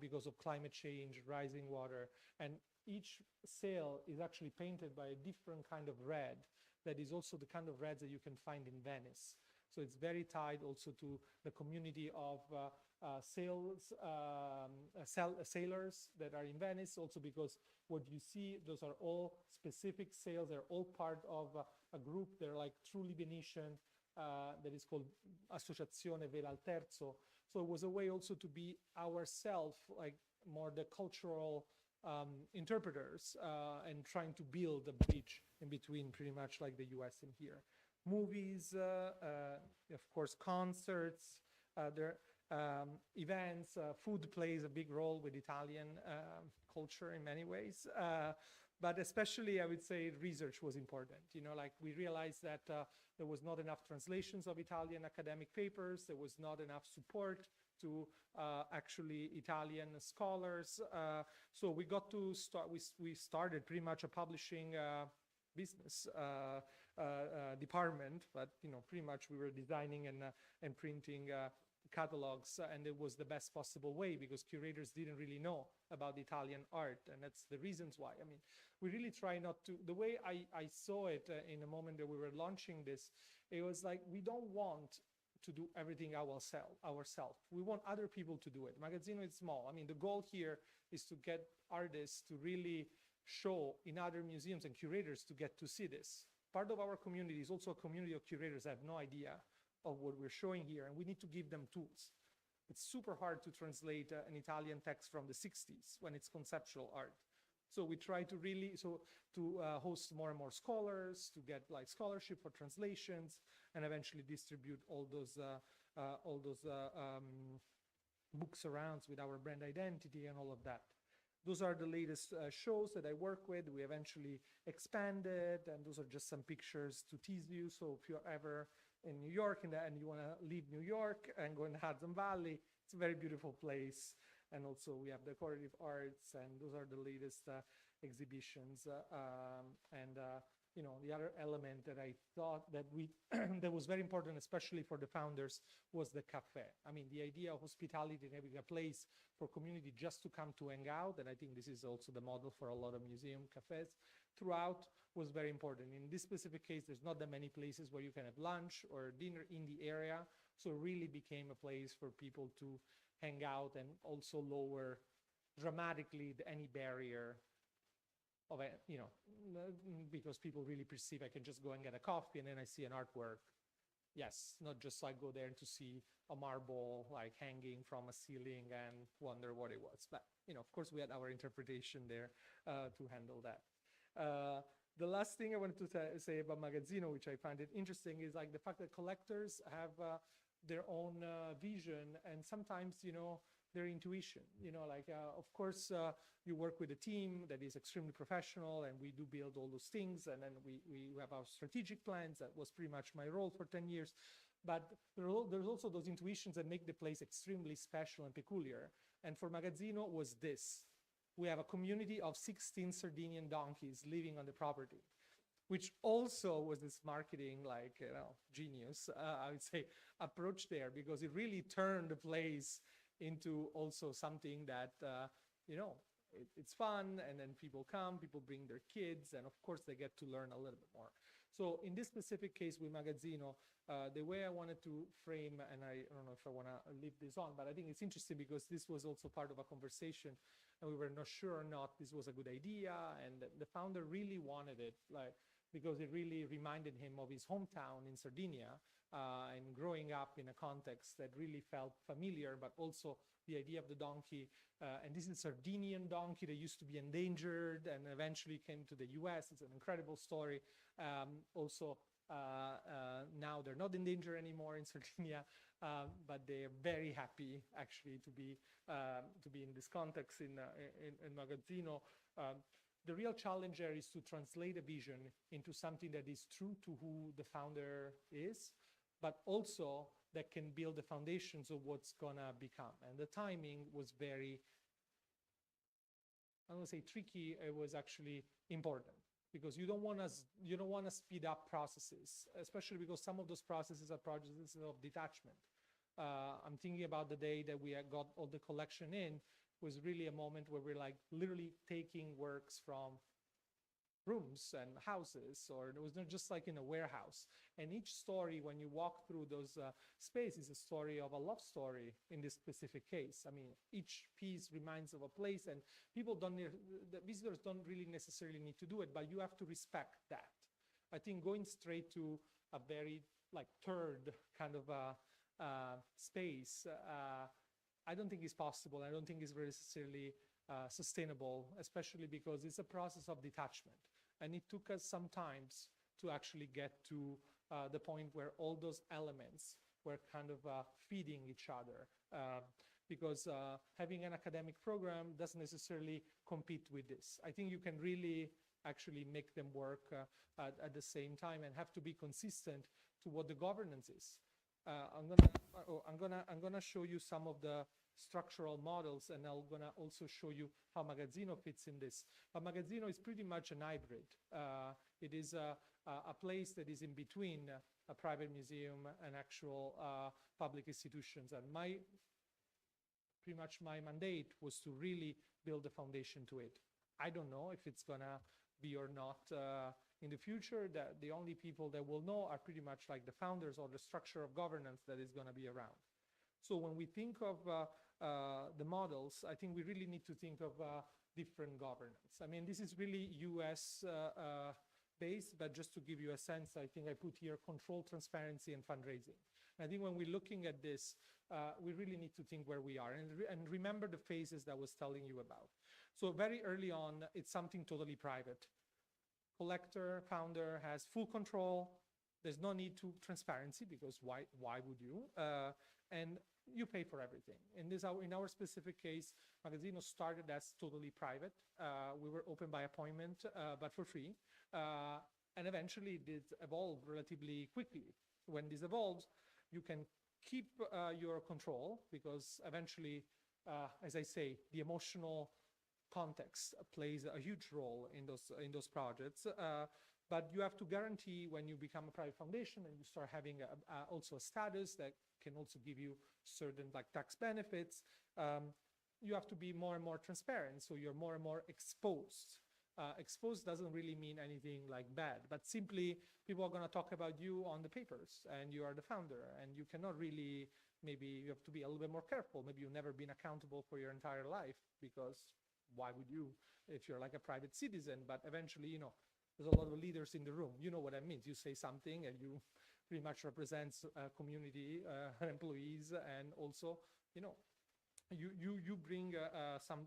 because of climate change, rising water. And each sail is actually painted by a different kind of red that is also the kind of reds that you can find in Venice. So it's very tied also to the community of sailors that are in Venice, also because what you see, those are all specific sails. They're all part of a group. They're like truly Venetian that is called Associazione Vela al Terzo. So it was a way also to be ourselves, like more the cultural interpreters and trying to build a bridge in between, pretty much like the US in here. Movies, of course, concerts, events, food plays a big role with Italian culture in many ways. But especially, I would say, research was important. We realized that there was not enough translations of Italian academic papers. There was not enough support to actually Italian scholars. So we got to start, we started pretty much a publishing business department, but pretty much we were designing and printing catalogs, and it was the best possible way because curators didn't really know about Italian art, and that's the reasons why. I mean, we really try not to, the way I saw it in a moment that we were launching this, it was like, we don't want to do everything ourselves. We want other people to do it. Magazzino is small. I mean, the goal here is to get artists to really show in other museums and curators to get to see this. Part of our community is also a community of curators that have no idea of what we're showing here, and we need to give them tools. It's super hard to translate an Italian text from the 60s when it's conceptual art. So we try to really, to host more and more scholars, to get like scholarship for translations, and eventually distribute all those books around with our brand identity and all of that. Those are the latest shows that I work with. We eventually expanded, and those are just some pictures to tease you. So if you're ever in New York and you want to leave New York and go in the Hudson Valley, it's a very beautiful place. And also we have decorative arts, and those are the latest exhibitions. The other element that I thought that that was very important, especially for the founders, was the cafe. I mean, the idea of hospitality and having a place for community just to come to hang out, and I think this is also the model for a lot of museum cafes throughout, was very important. In this specific case, there's not that many places where you can have lunch or dinner in the area, so it really became a place for people to hang out and also lower dramatically any barrier of it, because people really perceive I can just go and get a coffee and then I see an artwork. Yes, not just like go there to see a marble like hanging from a ceiling and wonder what it was. But, of course we had our interpretation there to handle that. The last thing I wanted to say about Magazzino, which I find it interesting, is like the fact that collectors have their own vision and sometimes, their intuition. Of course, you work with a team that is extremely professional, and we do build all those things, and then we have our strategic plans. That was pretty much my role for 10 years. But there's also those intuitions that make the place extremely special and peculiar. And for Magazzino was this. We have a community of 16 Sardinian donkeys living on the property, which also was this marketing, genius, I would say, approach there, because it really turned the place into also something that, it's fun, and then people come, people bring their kids, and of course they get to learn a little bit more. So in this specific case with Magazzino, the way I wanted to frame, and I don't know if I want to leave this on, but I think it's interesting because this was also part of a conversation, and we were not sure or not this was a good idea, and the founder really wanted it, like, because it really reminded him of his hometown in Sardinia, and growing up in a context that really felt familiar, but also the idea of the donkey. And this is a Sardinian donkey that used to be endangered and eventually came to the US. It's an incredible story. Also, now they're not endangered anymore in Sardinia, but they're very happy actually to be in this context in Magazzino. The real challenge there is to translate a vision into something that is true to who the founder is, but also that can build the foundations of what's gonna become. And the timing was very, I don't want to say tricky, it was actually important, because you don't want to speed up processes, especially because some of those processes are processes of detachment. I'm thinking about the day that we had got all the collection in, was really a moment where we're like literally taking works from rooms and houses, or it was not just like in a warehouse. And each story, when you walk through those spaces, is a story of a love story in this specific case. I mean, each piece reminds of a place, and people don't, the visitors don't really necessarily need to do it, but you have to respect that. I think going straight to a very like third kind of space, I don't think it's possible. I don't think it's necessarily sustainable, especially because it's a process of detachment. And it took us some time to actually get to the point where all those elements were kind of feeding each other. Because having an academic program doesn't necessarily compete with this. I think you can really actually make them work at the same time and have to be consistent to what the governance is. I'm gonna show you some of the structural models, and I'm gonna also show you how Magazzino fits in this. But Magazzino is pretty much an hybrid. It is a place that is in between a private museum and actual public institutions. And pretty much my mandate was to really build a foundation to it. I don't know if it's gonna be or not in the future. The only people that will know are pretty much like the founders or the structure of governance that is gonna be around. So when we think of the models, I think we really need to think of different governance. I mean, this is really US based, but just to give you a sense, I think I put here control, transparency, and fundraising. And I think when we're looking at this, we really need to think where we are and remember the phases that I was telling you about. So very early on, it's something totally private. Collector, founder has full control. There's no need to transparency because why would you? And you pay for everything. In our specific case, Magazzino started as totally private. We were open by appointment, but for free. And eventually it evolved relatively quickly. When this evolves, you can keep your control because eventually, as I say, the emotional context plays a huge role in those projects. But you have to guarantee when you become a private foundation and you start having also a status that can also give you certain like tax benefits, you have to be more and more transparent. So you're more and more exposed. Exposed doesn't really mean anything like bad, but simply people are going to talk about you on the papers and you are the founder and you cannot really, maybe you have to be a little bit more careful. Maybe you've never been accountable for your entire life because why would you if you're like a private citizen? But eventually, you know, there's a lot of leaders in the room. You know what that means. You say something and you pretty much represents community employees, and also, you know, you bring some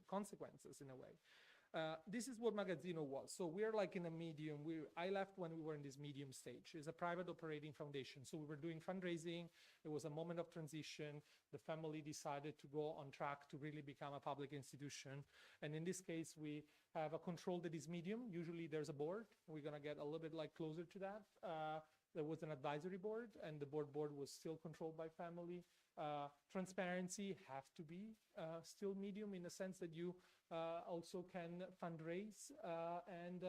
consequences in a way. This is what Magazzino was. So we're like in a medium. I left when we were in this medium stage. It's a private operating foundation. So we were doing fundraising. It was a moment of transition. The family decided to go on track to really become a public institution. And in this case, we have a control that is medium. Usually there's a board. We're going to get a little bit like closer to that. There was an advisory board, and the board was still controlled by family. Transparency have to be still medium in the sense that you also can fundraise and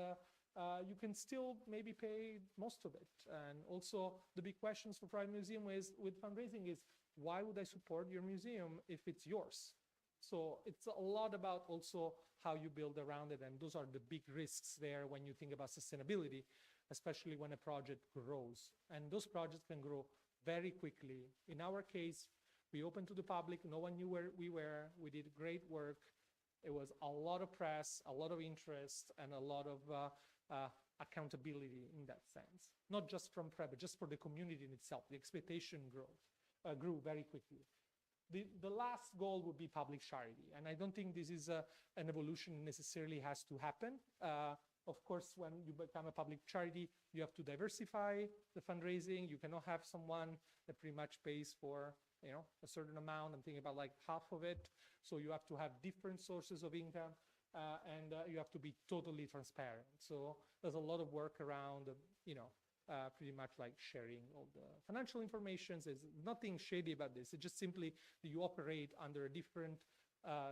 you can still maybe pay most of it. And also the big questions for private museum is with fundraising is, why would I support your museum if it's yours? So it's a lot about also how you build around it. And those are the big risks there when you think about sustainability, especially when a project grows. And those projects can grow very quickly. In our case, we opened to the public. No one knew where we were. We did great work. It was a lot of press, a lot of interest, and a lot of accountability in that sense. Not just from PREP, but just for the community in itself. The expectation grew very quickly. The last goal would be public charity. And I don't think this is an evolution necessarily has to happen. Of course, when you become a public charity, you have to diversify the fundraising. You cannot have someone that pretty much pays for a certain amount. I'm thinking about like half of it. So you have to have different sources of income, and you have to be totally transparent. So there's a lot of work around, pretty much like sharing all the financial information. There's nothing shady about this. It's just simply that you operate under a different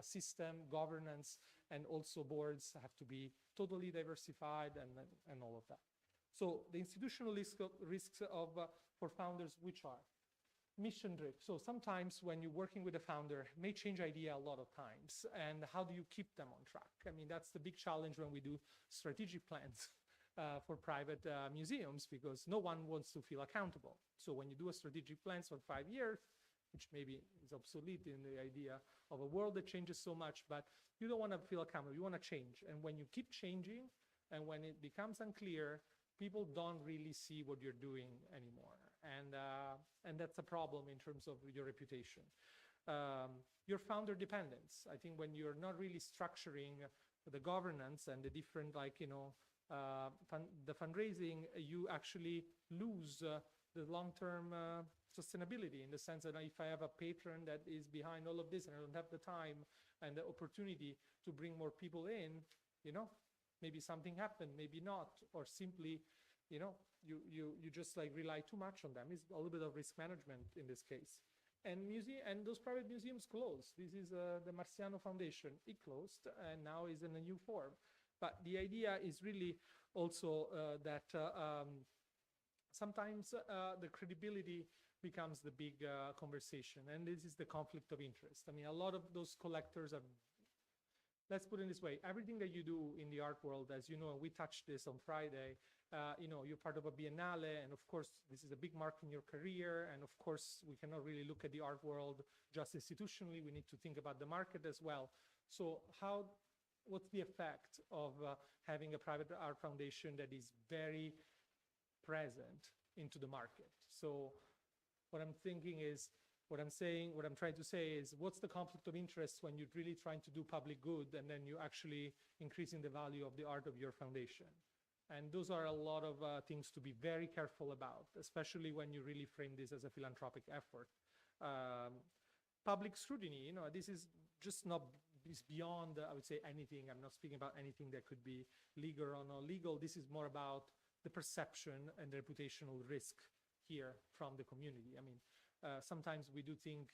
system, governance, and also boards have to be totally diversified and all of that. So the institutional risks for founders, which are mission drift. So sometimes when you're working with a founder, may change idea a lot of times. And how do you keep them on track? I mean, that's the big challenge when we do strategic plans for private museums, because no one wants to feel accountable. So when you do a strategic plans for 5 years, which maybe is obsolete in the idea of a world that changes so much, but you don't want to feel accountable. You want to change. And when you keep changing and when it becomes unclear, people don't really see what you're doing anymore. And that's a problem in terms of your reputation. Your founder dependence. I think when you're not really structuring the governance and the different, the fundraising, you actually lose the long-term sustainability, in the sense that if I have a patron that is behind all of this and I don't have the time and the opportunity to bring more people in, maybe something happened, maybe not, or simply, you just rely too much on them. It's a little bit of risk management in this case. And those private museums closed. This is the Marciano Foundation. It closed and now is in a new form. But the idea is really also that sometimes the credibility becomes the big conversation. And this is the conflict of interest. I mean, a lot of those collectors are, let's put it this way, everything that you do in the art world, as you know, and we touched this on Friday, you're part of a biennale, and of course, this is a big mark in your career, and of course, we cannot really look at the art world just institutionally. We need to think about the market as well. So what's the effect of having a private art foundation that is very present into the market? So what I'm thinking is, what I'm trying to say is, what's the conflict of interest when you're really trying to do public good and then you're actually increasing the value of the art of your foundation? And those are a lot of things to be very careful about, especially when you really frame this as a philanthropic effort. Public scrutiny, this is just not, is beyond, I would say, anything. I'm not speaking about anything that could be legal or not legal. This is more about the perception and the reputational risk here from the community. I mean, sometimes we do think,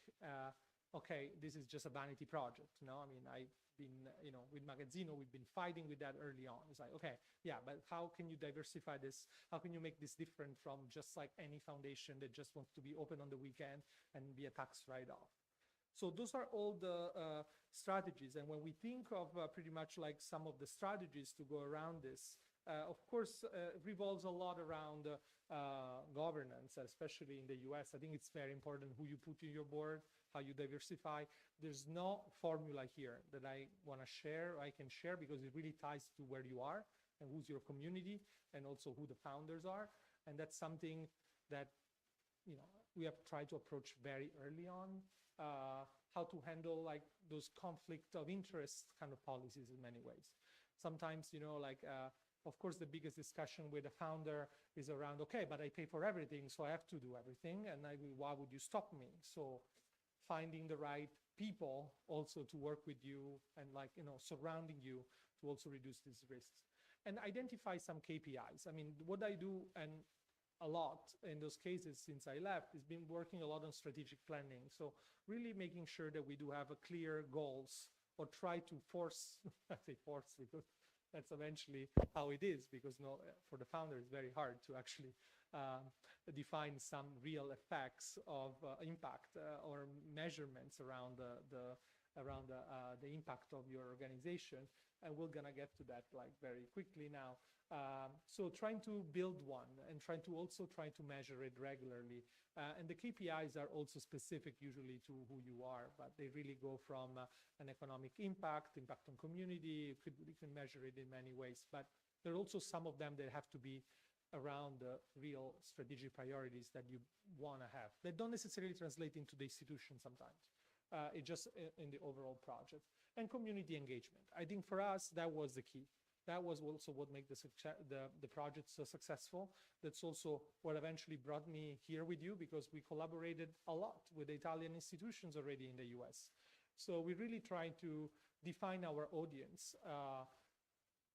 okay, this is just a vanity project. I mean, I've been, with Magazzino, we've been fighting with that early on. It's like, okay, yeah, but how can you diversify this? How can you make this different from just like any foundation that just wants to be open on the weekend and be a tax write-off? So those are all the strategies. And when we think of pretty much like some of the strategies to go around this, of course, it revolves a lot around governance, especially in the US. I think it's very important who you put in your board, how you diversify. There's no formula here that I want to share, or I can share, because it really ties to where you are and who's your community and also who the founders are. And that's something that, we have tried to approach very early on, how to handle like those conflict of interest kind of policies in many ways. Sometimes, of course, the biggest discussion with the founder is around, okay, but I pay for everything, so I have to do everything, and why would you stop me? So finding the right people also to work with you and surrounding you to also reduce these risks. And identify some KPIs. I mean, what I do, and a lot in those cases since I left, is been working a lot on strategic planning. So really making sure that we do have a clear goals, or try to force, I say force because that's eventually how it is, because for the founder, it's very hard to actually define some real effects of impact or measurements around the around the impact of your organization. And we're gonna get to that like very quickly now. So trying to build one and trying to measure it regularly. And the KPIs are also specific usually to who you are, but they really go from an economic impact on community. You can measure it in many ways, but there are also some of them that have to be around the real strategic priorities that you want to have. They don't necessarily translate into the institution sometimes. It just in the overall project. And community engagement. I think for us, that was the key. That was also what made the project so successful. That's also what eventually brought me here with you, because we collaborated a lot with the Italian institutions already in the US. So we really try to define our audience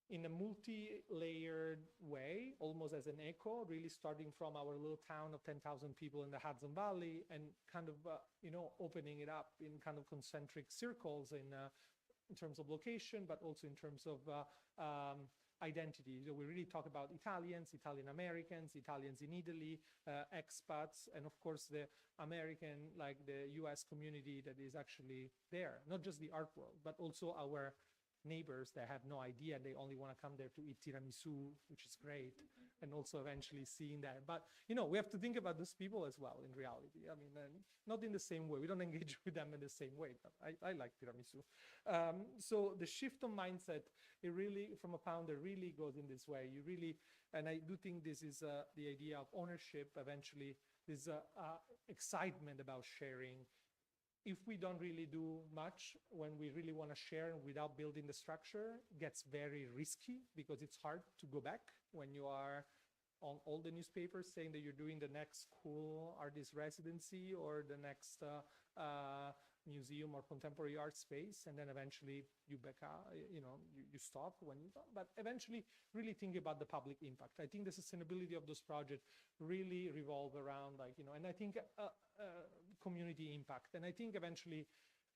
in a multi-layered way, almost as an echo, really starting from our little town of 10,000 people in the Hudson Valley and kind of, opening it up in kind of concentric circles in terms of location, but also in terms of identity. So we really talk about Italians, Italian Americans, Italians in Italy, expats, and of course the American, like the US community that is actually there, not just the art world, but also our neighbors that have no idea. They only want to come there to eat tiramisu, which is great, and also eventually seeing that. But, we have to think about those people as well in reality. I mean, not in the same way. We don't engage with them in the same way, but I like tiramisu. So the shift of mindset, it really, from a founder, really goes in this way. You really, and I do think this is the idea of ownership eventually, this excitement about sharing. If we don't really do much when we really want to share without building the structure, gets very risky because it's hard to go back when you are on all the newspapers saying that you're doing the next cool artist residency or the next museum or contemporary art space, and then eventually you back out, you stop when you don't. But eventually really think about the public impact. I think the sustainability of those projects really revolve around and I think community impact. And I think eventually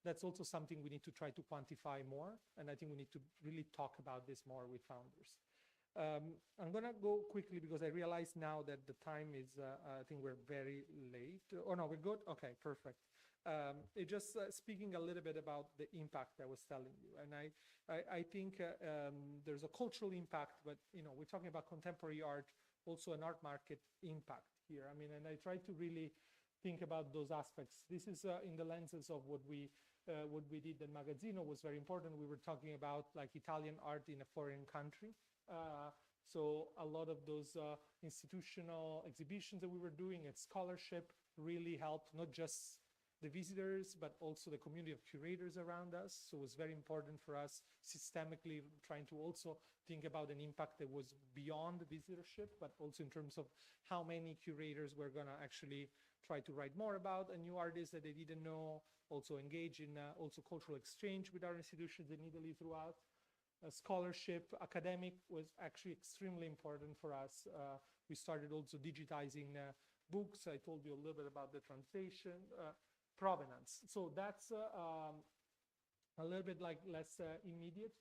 that's also something we need to try to quantify more. And I think we need to really talk about this more with founders. I'm gonna go quickly because I realize now that the time is, I think we're very late. Oh no, we're good? Okay, perfect. It just speaking a little bit about the impact I was telling you. And I think there's a cultural impact, but we're talking about contemporary art, also an art market impact here. I mean, and I try to really think about those aspects. This is in the lenses of what we did in Magazzino was very important. We were talking about like Italian art in a foreign country. So a lot of those institutional exhibitions that we were doing and scholarship really helped not just the visitors, but also the community of curators around us. So it was very important for us systemically trying to also think about an impact that was beyond visitorship, but also in terms of how many curators were gonna actually try to write more about a new artist that they didn't know, also engage in also cultural exchange with our institutions in Italy throughout. Scholarship, academic was actually extremely important for us. We started also digitizing books. I told you a little bit about the translation. Provenance. So that's a little bit like less immediate.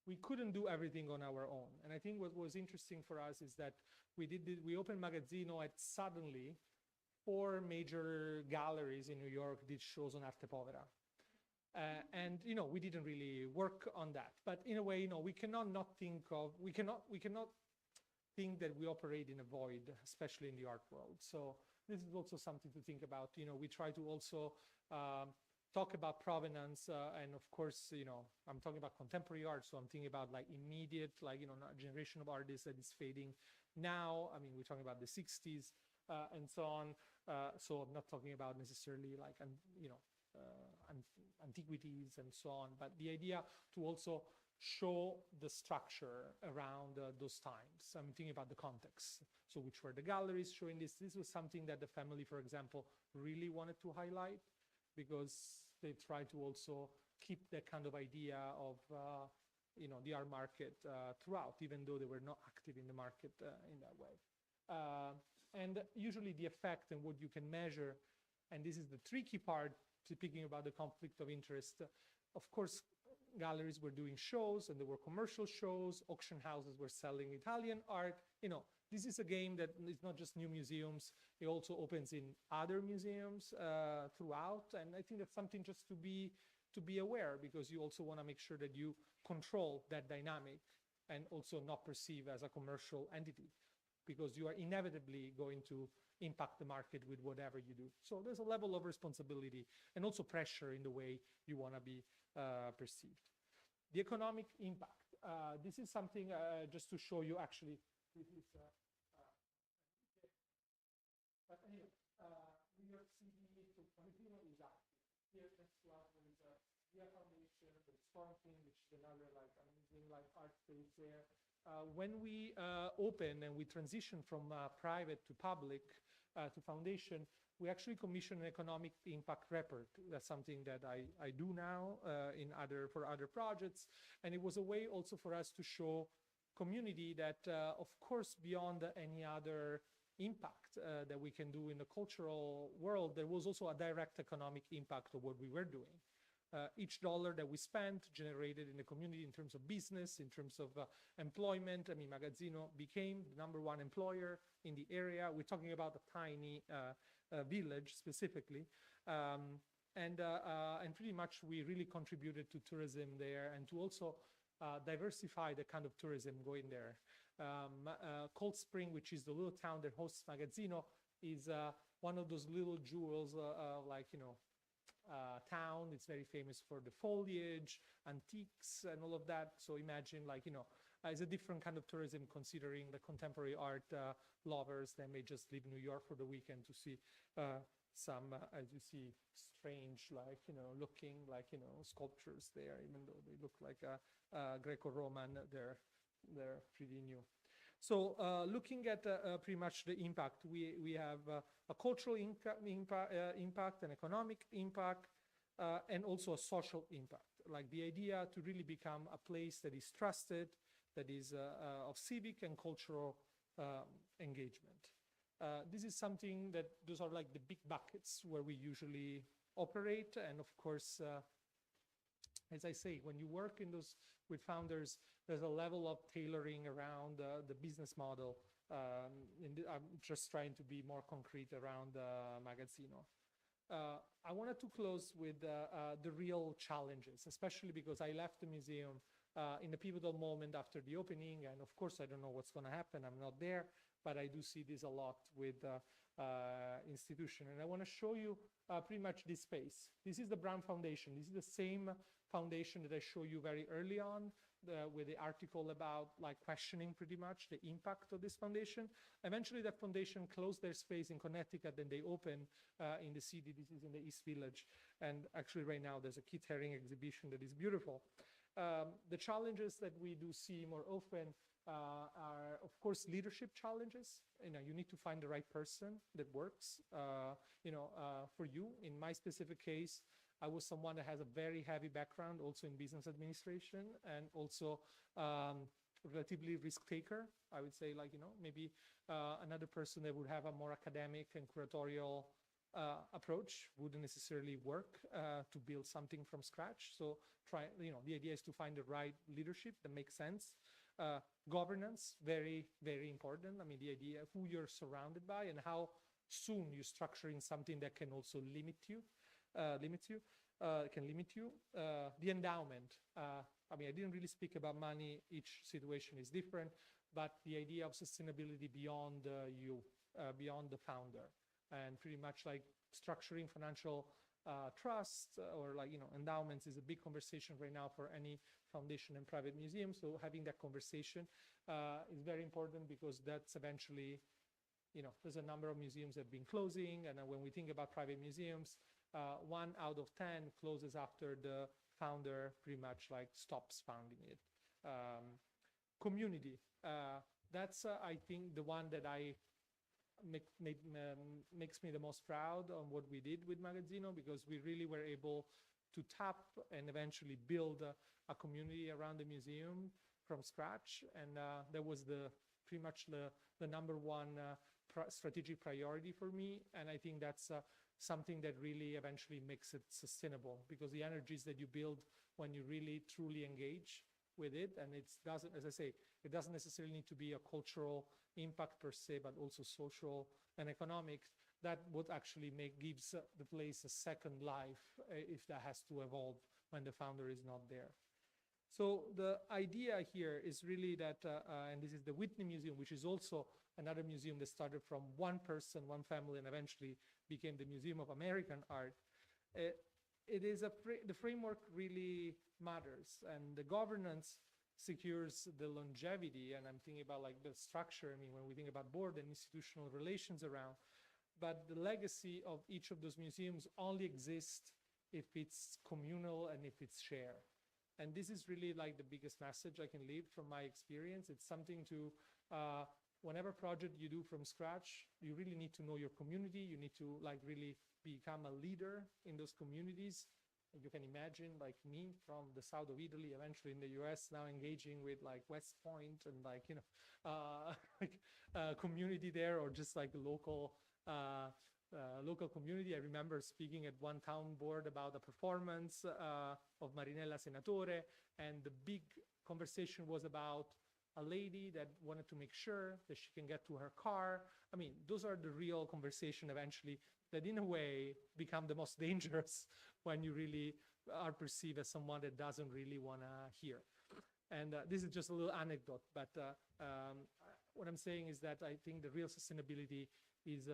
We couldn't do everything on our own. And I think what was interesting for us is that we opened Magazzino at suddenly 4 major galleries in New York did shows on Arte Povera. And we didn't really work on that. But in a way, we cannot think that we operate in a void, especially in the art world. So this is also something to think about. We try to also talk about provenance, and of course, I'm talking about contemporary art, so I'm thinking about like immediate, not a generation of artists that is fading now. I mean, we're talking about the 60s and so on. So I'm not talking about necessarily like, antiquities and so on, but the idea to also show the structure around those times. I'm thinking about the context. So which were the galleries showing this? This was something that the family, for example, really wanted to highlight because they tried to also keep that kind of idea of, the art market throughout, even though they were not active in the market in that way. And usually the effect and what you can measure, and this is the tricky part, speaking about the conflict of interest. Of course, galleries were doing shows and there were commercial shows, auction houses were selling Italian art. This is a game that is not just new museums, it also opens in other museums throughout. And I think that's something just to be to be aware, because you also want to make sure that you control that dynamic and also not perceive as a commercial entity, because you are inevitably going to impact the market with whatever you do. So there's a level of responsibility and also pressure in the way you want to be perceived. The economic impact. This is something just to show you, actually, this is, but anyway, New York City, Filipino is active. Here, next slide, there is a Via Foundation, there's Thornton, which is another amazing art space there. When we open and we transition from private to public to foundation, we actually commission an economic impact report. That's something that I do now for other projects. And it was a way also for us to show community that, of course, beyond any other impact that we can do in the cultural world, there was also a direct economic impact of what we were doing. Each dollar that we spent generated in the community in terms of business, in terms of employment. I mean, Magazzino became the #1 employer in the area. We're talking about a tiny village specifically. And pretty much we really contributed to tourism there and to also diversify the kind of tourism going there. Cold Spring, which is the little town that hosts Magazzino, is one of those little jewels, town. It's very famous for the foliage, antiques, and all of that. So imagine, it's a different kind of tourism considering the contemporary art lovers that may just leave New York for the weekend to see some, as you see, strange, looking, sculptures there, even though they look like a Greco-Roman, they're pretty new. So looking at pretty much the impact, we have a cultural impact, an economic impact, and also a social impact. Like the idea to really become a place that is trusted, that is of civic and cultural engagement. This is something that those are like the big buckets where we usually operate. And of course, as I say, when you work in those with founders, there's a level of tailoring around the business model. I'm just trying to be more concrete around Magazzino. I wanted to close with the real challenges, especially because I left the museum in a pivotal moment after the opening. And of course, I don't know what's going to happen. I'm not there, but I do see this a lot with institution. And I want to show you pretty much this space. This is the Brown Foundation. This is the same foundation that I showed you very early on with the article about questioning pretty much the impact of this foundation. Eventually that foundation closed their space in Connecticut, and they opened in the city. This is in the East Village. And actually right now there's a Keith Haring exhibition that is beautiful. The challenges that we do see more often are, of course, leadership challenges. You need to find the right person that works, for you. In my specific case, I was someone that has a very heavy background also in business administration and also relatively risk taker. I would say maybe another person that would have a more academic and curatorial approach wouldn't necessarily work to build something from scratch. So the idea is to find the right leadership that makes sense. Governance, very, very important. I mean, the idea of who you're surrounded by and how soon you're structuring something that can also limit you. The endowment. I mean, I didn't really speak about money. Each situation is different, but the idea of sustainability beyond you, beyond the founder, and pretty much structuring financial trust or endowments is a big conversation right now for any foundation and private museum. So having that conversation is very important because that's eventually, there's a number of museums that have been closing. And when we think about private museums, 1 out of 10 closes after the founder pretty much stops founding it. Community, that's I think the one that makes me the most proud on what we did with Magazzino, because we really were able to tap and eventually build a community around the museum from scratch. And that was pretty much the #1 strategic priority for me. And I think that's something that really eventually makes it sustainable, because the energies that you build when you really truly engage with it, and it doesn't, as I say, it doesn't necessarily need to be a cultural impact per se, but also social and economic. That would actually gives the place a second life if that has to evolve when the founder is not there. So the idea here is really that, and this is the Whitney Museum, which is also another museum that started from one person, one family, and eventually became the Museum of American Art. It is the framework really matters, and the governance secures the longevity. And I'm thinking about like the structure. I mean, when we think about board and institutional relations around, but the legacy of each of those museums only exists if it's communal and if it's shared. And this is really like the biggest message I can leave from my experience. It's something to, whenever project you do from scratch, you really need to know your community. You need to like really become a leader in those communities. You can imagine like me from the south of Italy, eventually in the US, now engaging with like West Point and like, you know, like community there, or just like the local community. I remember speaking at one town board about a performance of Marinella Senatore, and the big conversation was about a lady that wanted to make sure that she can get to her car. I mean, those are the real conversation eventually that in a way become the most dangerous when you really are perceived as someone that doesn't really want to hear. And this is just a little anecdote, but what I'm saying is that I think the real sustainability is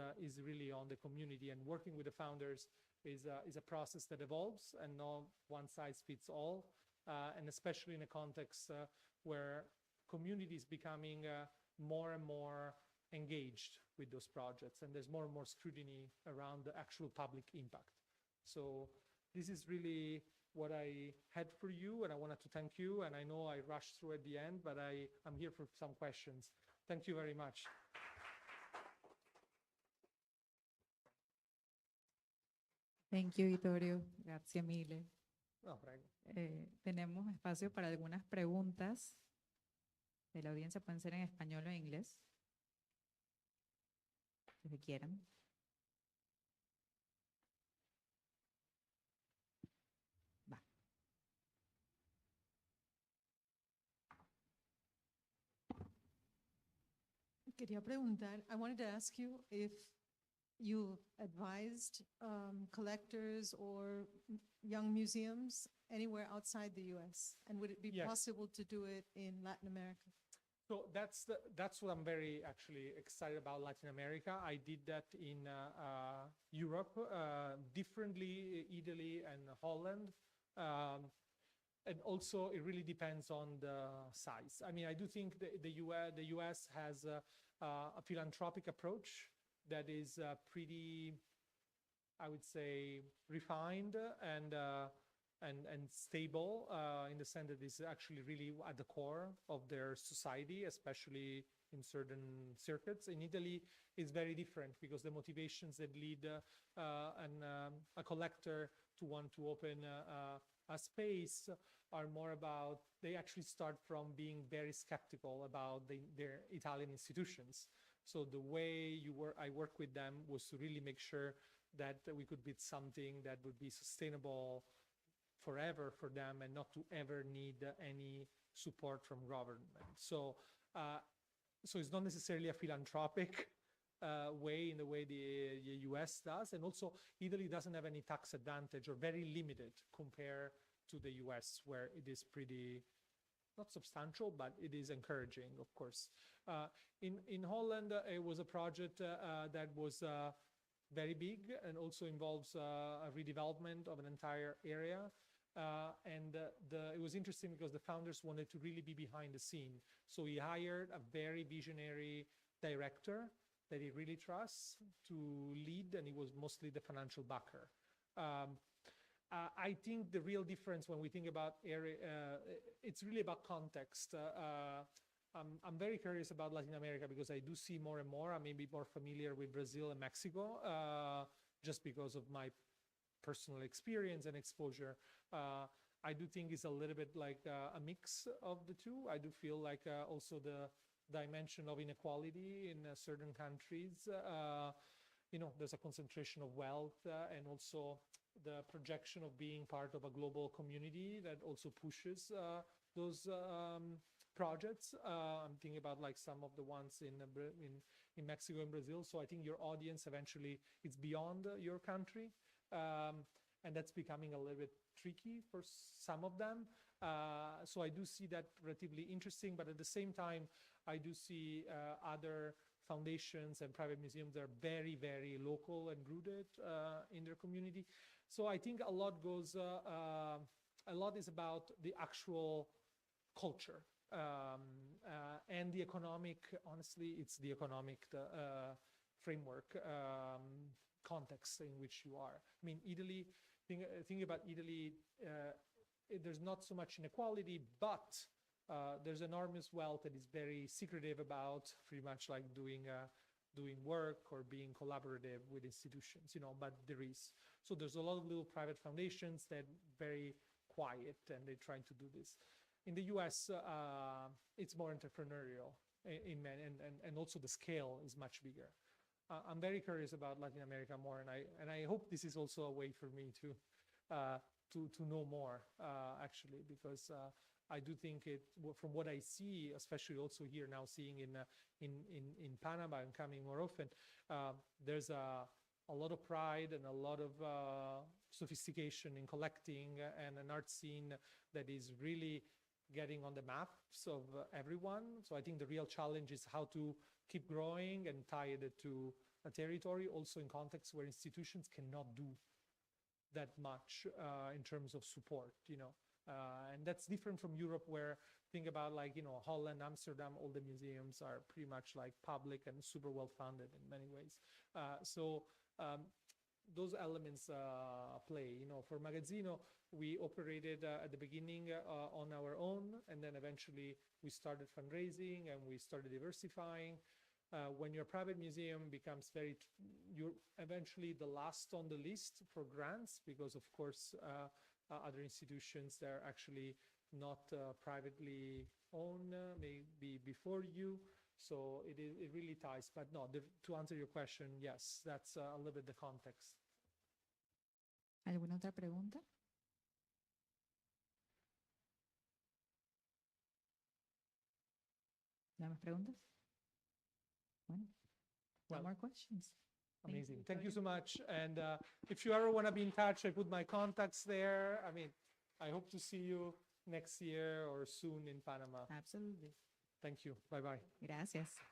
really on the community, and working with the founders is a process that evolves and not one size fits all, and especially in a context where community is becoming more and more engaged with those projects, and there's more and more scrutiny around the actual public impact. So this is really what I had for you, and I wanted to thank you, and I know I rushed through at the end, but I'm here for some questions. Thank you very much.
Thank you, Vittorio. Grazie mille.
No, prego.
Tenemos espacio para algunas preguntas de la audiencia. Pueden ser en español o en inglés, si quieran. Va.
Quería preguntar, I wanted to ask you if you advised collectors or young museums anywhere outside the US, and would it be
Yes.
possible to do it in Latin America?
So that's what I'm very actually excited about Latin America. I did that in Europe, differently, Italy and Holland. And also it really depends on the size. I mean, I do think the US has a philanthropic approach that is pretty, I would say, refined and stable in the sense that it's actually really at the core of their society, especially in certain circuits. In Italy, it's very different because the motivations that lead a collector to want to open a space are more about, they actually start from being very skeptical about their Italian institutions. So the way I work with them was to really make sure that we could build something that would be sustainable forever for them and not to ever need any support from government. So it's not necessarily a philanthropic way in the way the US does. And also Italy doesn't have any tax advantage, or very limited compared to the US, where it is pretty, not substantial, but it is encouraging, of course. In Holland, it was a project that was very big and also involves a redevelopment of an entire area. It was interesting because the founders wanted to really be behind the scene. So he hired a very visionary director that he really trusts to lead, and he was mostly the financial backer. I think the real difference when we think about area, it's really about context. I'm very curious about Latin America because I do see more and more. I may be more familiar with Brazil and Mexico just because of my personal experience and exposure. I do think it's a little bit like a mix of the two. I do feel like also the dimension of inequality in certain countries. There's a concentration of wealth and also the projection of being part of a global community that also pushes those projects. I'm thinking about like some of the ones in Mexico and Brazil. So I think your audience eventually it's beyond your country. and that's becoming a little bit tricky for some of them. So I do see that relatively interesting, but at the same time, I do see other foundations and private museums that are very, very local and rooted in their community. So I think a lot goes, a lot is about the actual culture and the economic, honestly, it's the economic framework, context in which you are. I mean, Italy, think about Italy, there's not so much inequality, but there's enormous wealth that is very secretive about pretty much like doing work or being collaborative with institutions, you know, but there is. So there's a lot of little private foundations that very quiet and they're trying to do this. In the US, it's more entrepreneurial and also the scale is much bigger. I'm very curious about Latin America more, and I hope this is also a way for me to know more, actually, because I do think from what I see, especially also here now seeing in Panama and coming more often, there's a lot of pride and a lot of sophistication in collecting and an art scene that is really getting on the maps of everyone. So I think the real challenge is how to keep growing and tie it to a territory, also in contexts where institutions cannot do that much in terms of support, you know. And that's different from Europe, where think about like, you know, Holland, Amsterdam, all the museums are pretty much like public and super well funded in many ways. So those elements play, you know. For Magazzino, we operated at the beginning on our own, and then eventually we started fundraising and we started diversifying. When your private museum becomes you're eventually the last on the list for grants, because of course other institutions that are actually not privately owned may be before you. So it really ties. But no, to answer your question, yes, that's a little bit the context.
¿Alguna otra pregunta? ¿No más preguntas? Bueno, no more questions.
Amazing. Thank you so much. And if you ever want to be in touch, I put my contacts there. I mean, I hope to see you next year or soon in Panama.
Absolutely.
Thank you. Bye-bye.
Gracias.